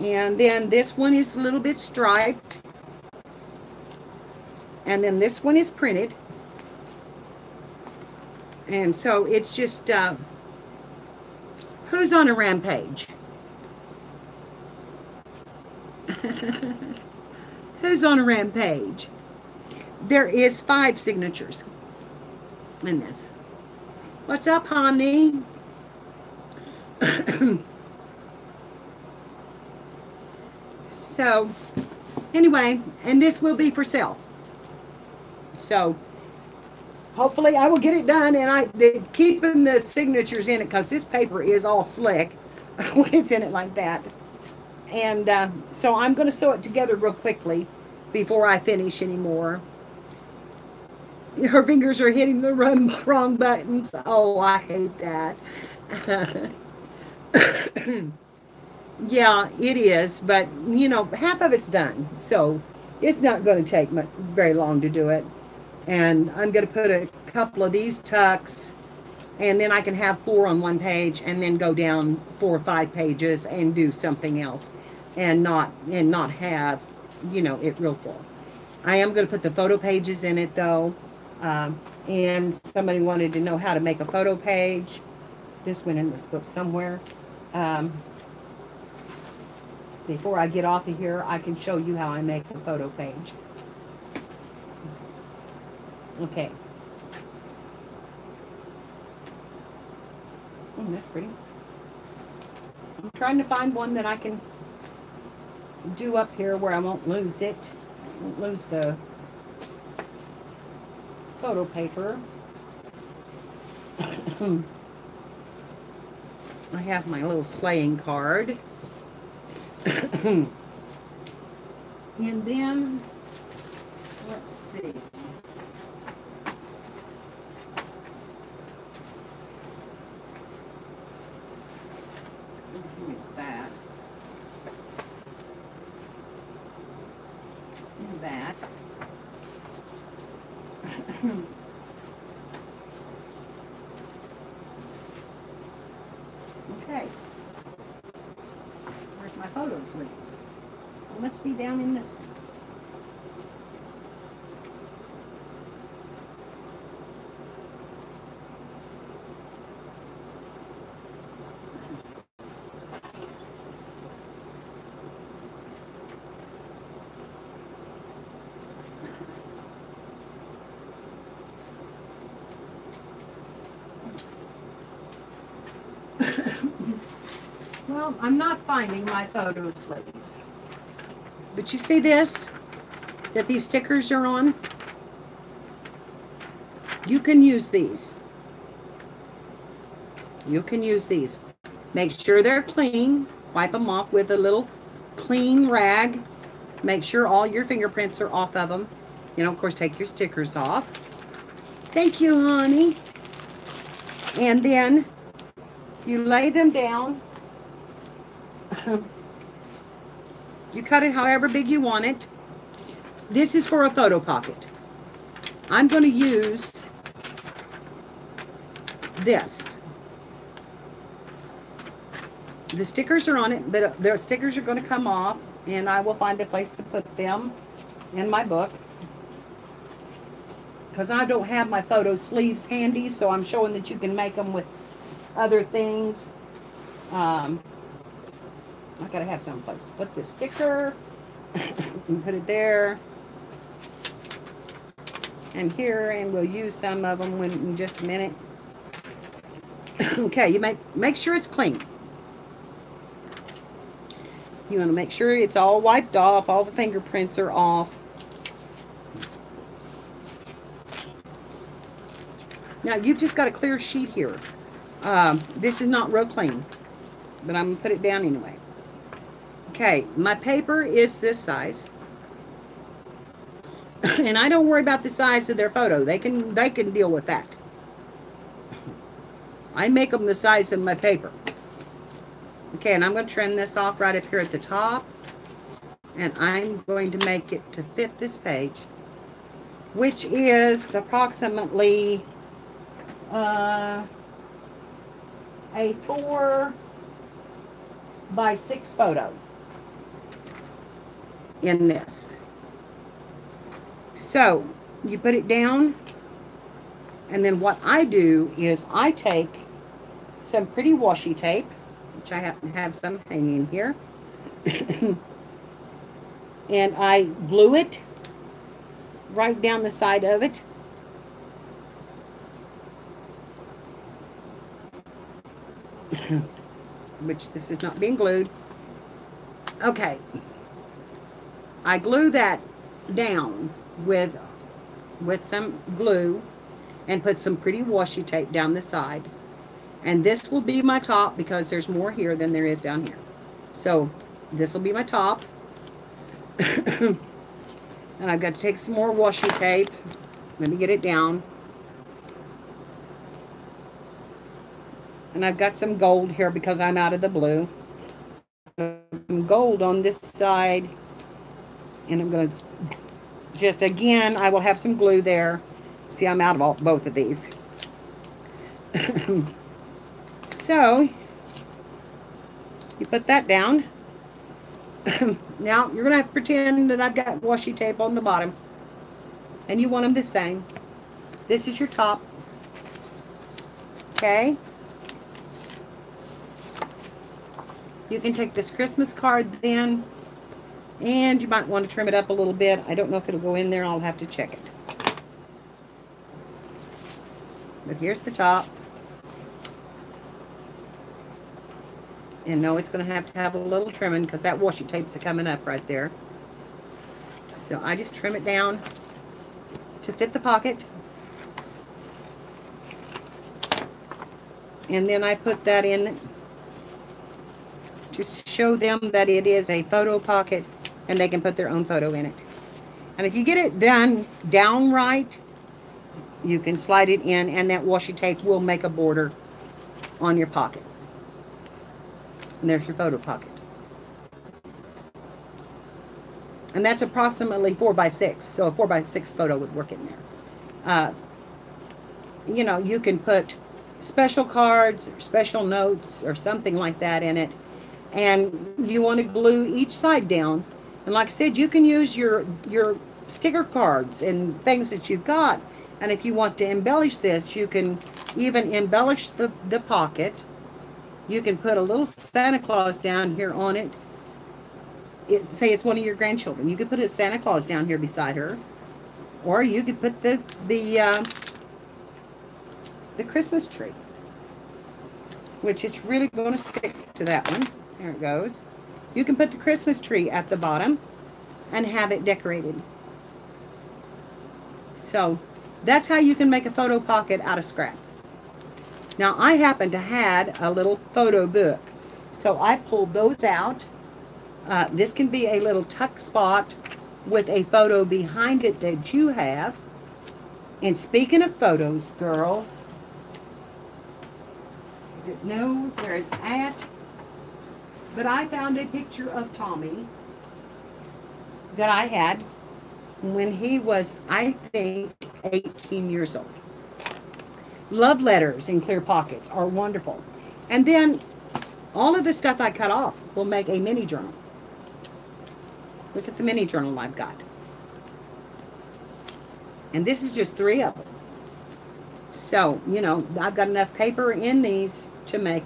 Speaker 1: And then this one is a little bit striped. And then this one is printed. And so it's just, who's on a rampage? Who's on a rampage? There is 5 signatures in this. What's up, honey? So, anyway, and this will be for sale. So, hopefully I will get it done, and keeping the signatures in it, because this paper is all slick when it's in it like that. And so I'm going to sew it together real quickly before I finish anymore. Her fingers are hitting the wrong buttons. Oh, I hate that. Yeah, it is. But, you know, half of it's done. So it's not going to take very long to do it. And I'm going to put a couple of these tucks, and then I can have 4 on one page and then go down 4 or 5 pages and do something else and not have, you know, it real full. I am going to put the photo pages in it though. And somebody wanted to know how to make a photo page. This went in this book somewhere. Before I get off of here, I can show you how I make a photo page. Okay. Oh, that's pretty. I'm trying to find one that I can do up here where I won't lose it. Won't lose the photo paper. I have my little sleighing card. And then, let's see. What's that? And that. Okay. Where's my photo sleeves? It must be down in this one. Well, I'm not finding my photo sleeves. But you see this? That these stickers are on? You can use these. You can use these. Make sure they're clean. Wipe them off with a little clean rag. Make sure all your fingerprints are off of them. You know, of course, take your stickers off. Thank you, honey. And then you lay them down. You cut it however big you want it. This is for a photo pocket. I'm going to use this. The stickers are on it, but the stickers are going to come off, and I will find a place to put them in my book. Because I don't have my photo sleeves handy, so I'm showing that you can make them with other things. I gotta have some place to put this sticker and put it there and here, and we'll use some of them in just a minute. Okay, you make sure it's clean. You want to make sure it's all wiped off, all the fingerprints are off. Now you've just got a clear sheet here. This is not real clean, but I'm gonna put it down anyway. Okay, my paper is this size. And I don't worry about the size of their photo. They can deal with that. I make them the size of my paper. Okay, and I'm going to trim this off right up here at the top. And I'm going to make it to fit this page, which is approximately a 4x6 photo in this. So you put it down, and then what I do is I take some pretty washi tape, which I happen to have some hanging here, and I glue it right down the side of it. Which this is not being glued. Okay. I glue that down with some glue and put some pretty washi tape down the side. And this will be my top because there's more here than there is down here. So this will be my top. And I've got to take some more washi tape. Let me get it down. And I've got some gold here because I'm out of the blue. Some gold on this side. And I'm going to just, again, I will have some glue there. See, I'm out of both of these. So, you put that down. Now, you're going to have to pretend that I've got washi tape on the bottom. And you want them the same. This is your top. Okay. You can take this Christmas card then, and you might want to trim it up a little bit. I don't know if it'll go in there. I'll have to check it. But here's the top. And no, it's going to have a little trimming because that washi tape's coming up right there. So I just trim it down to fit the pocket. And then I put that in just to show them that it is a photo pocket and they can put their own photo in it. And if you get it done down right, you can slide it in and that washi tape will make a border on your pocket. And there's your photo pocket. And that's approximately 4x6. So a 4x6 photo would work in there. You know, you can put special cards or special notes or something like that in it. And you want to glue each side down. And like I said, you can use your sticker cards and things that you've got. And if you want to embellish this, you can even embellish the pocket. You can put a little Santa Claus down here on it. Say it's one of your grandchildren. You could put a Santa Claus down here beside her. Or you could put the Christmas tree, which is really going to stick to that one. There it goes. You can put the Christmas tree at the bottom and have it decorated. So that's how you can make a photo pocket out of scrap. Now I happen to have a little photo book, so I pulled those out. This can be a little tuck spot with a photo behind it that you have. And speaking of photos, girls, I didn't know where it's at, but I found a picture of Tommy that I had when he was, I think, 18 years old. Love letters in clear pockets are wonderful. And then all of the stuff I cut off will make a mini journal. Look at the mini journal I've got. And this is just 3 of them. So, you know, I've got enough paper in these to make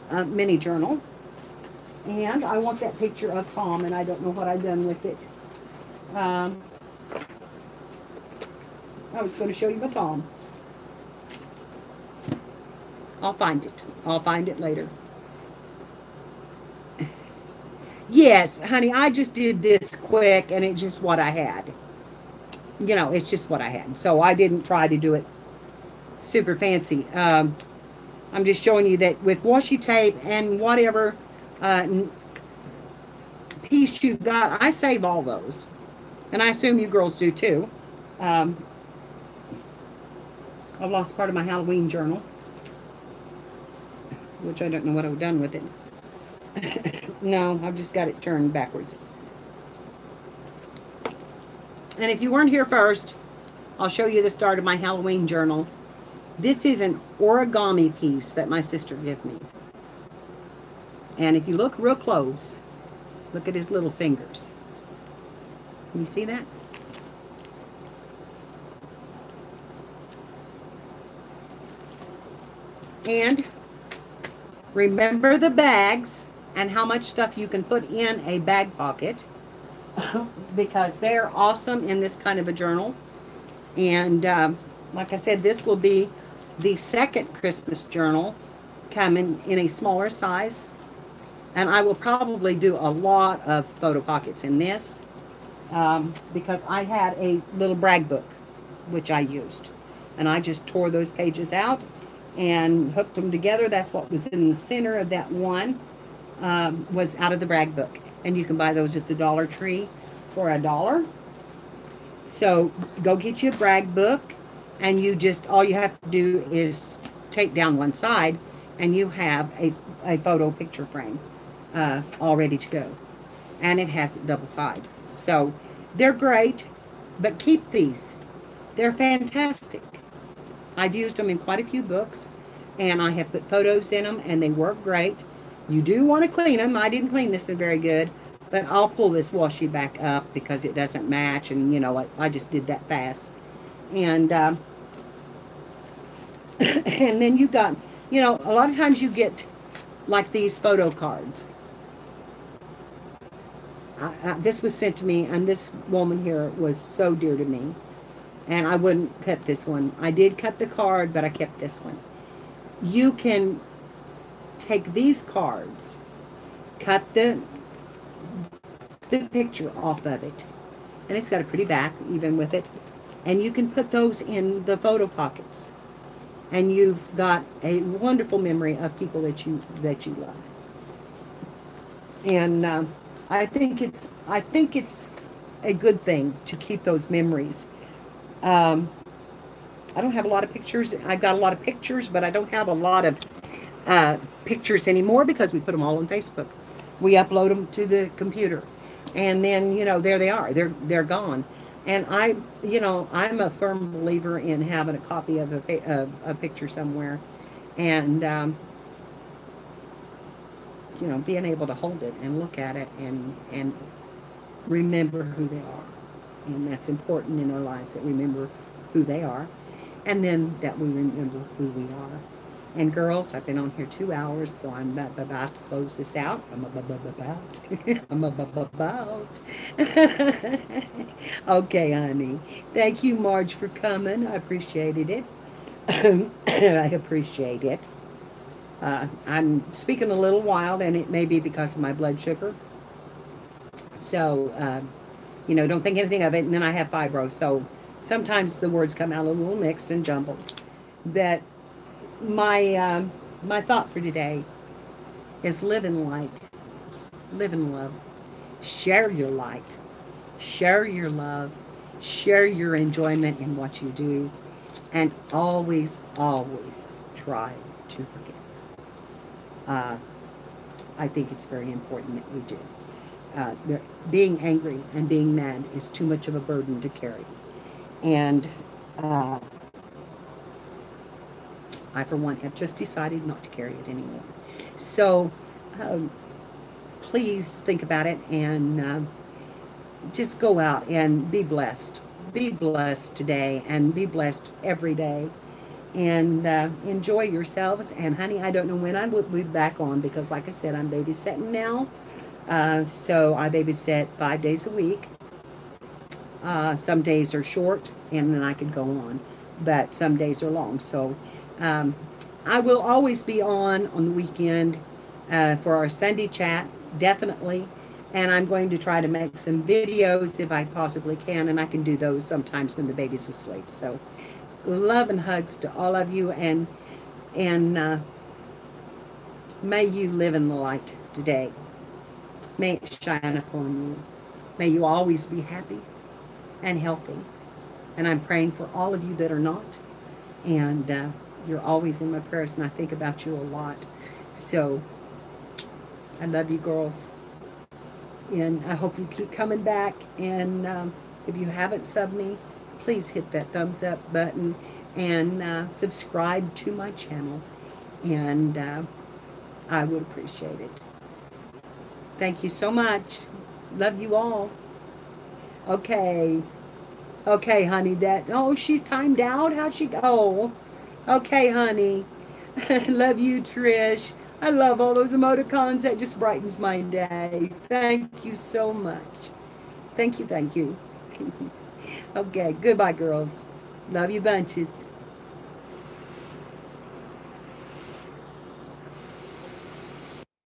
Speaker 1: a mini journal. And I want that picture of Tom, and I don't know what I've done with it. I was going to show you my Tom. I'll find it. I'll find it later. Yes, honey, I just did this quick, and it's just what I had. You know, it's just what I had. So I didn't try to do it super fancy. I'm just showing you that with washi tape and whatever piece you've got, I save all those. And I assume you girls do too. I've lost part of my Halloween journal, which I don't know what I've done with it. No, I've just got it turned backwards. And if you weren't here first, I'll show you the start of my Halloween journal. This is an origami piece that my sister gave me. And if you look real close, look at his little fingers. Can you see that? And remember the bags and how much stuff you can put in a bag pocket, because they're awesome in this kind of a journal. And like I said, this will be the second Christmas journal coming in a smaller size. And I will probably do a lot of photo pockets in this because I had a little brag book, which I used. And I just tore those pages out and hooked them together. That's what was in the center of that one, was out of the brag book. And you can buy those at the Dollar Tree for $1. So go get you a brag book, and you just, all you have to do is tape down one side, and you have a photo picture frame all ready to go. And it has a double side. So they're great, but keep these. They're fantastic. I've used them in quite a few books, and I have put photos in them, and they work great. You do want to clean them. I didn't clean this very good, But I'll pull this washi back up because it doesn't match, and you know, I just did that fast. And and then you got, you know, a lot of times you get like these photo cards. This was sent to me, and this woman here was so dear to me, and I wouldn't cut this one. I did cut the card, but I kept this one. You can take these cards, cut the picture off of it, and it's got a pretty back even with it, and you can put those in the photo pockets, and you've got a wonderful memory of people that you love. And I think it's a good thing to keep those memories. I don't have a lot of pictures. I've got a lot of pictures, but I don't have a lot of pictures anymore because we put them all on Facebook. We upload them to the computer, and then, you know, there they are. They're gone. And you know, I'm a firm believer in having a copy of a picture somewhere, and you know, being able to hold it and look at it and remember who they are. And that's important in our lives, that we remember who they are, and then that we remember who we are. And girls, I've been on here 2 hours, so I'm about to close this out. I'm about. Okay, honey. Thank you, Marge, for coming. I appreciated it. I appreciate it. I'm speaking a little wild, and it may be because of my blood sugar. So, you know, don't think anything of it. And then I have fibro, so sometimes the words come out a little mixed and jumbled. That my thought for today is live in light, live in love, share your light, share your love, share your enjoyment in what you do, and always, always try to forgive. I think it's very important that we do. Being angry and being mad is too much of a burden to carry. And I, for one, have just decided not to carry it anymore. So please think about it, and just go out and be blessed. Be blessed today, and be blessed every day. And enjoy yourselves. And honey, I don't know when I will be back on, because like I said, I'm babysitting now. So I babysit 5 days a week. Some days are short, and then I could go on, but some days are long. So I will always be on the weekend for our Sunday chat, definitely. And I'm going to try to make some videos if I possibly can, and I can do those sometimes when the baby's asleep. So love and hugs to all of you, and may you live in the light today. May it shine upon you. May you always be happy and healthy. And I'm praying for all of you that are not. And you're always in my prayers, and I think about you a lot. So I love you, girls. And I hope you keep coming back. And if you haven't subbed me, please hit that thumbs up button and subscribe to my channel. And I would appreciate it. Thank you so much. Love you all. Okay. Okay, honey. Oh, she's timed out? How'd she go? Okay, honey. Love you, Trish. I love all those emoticons. That just brightens my day. Thank you so much. Thank you, thank you. Okay, goodbye, girls. Love you bunches.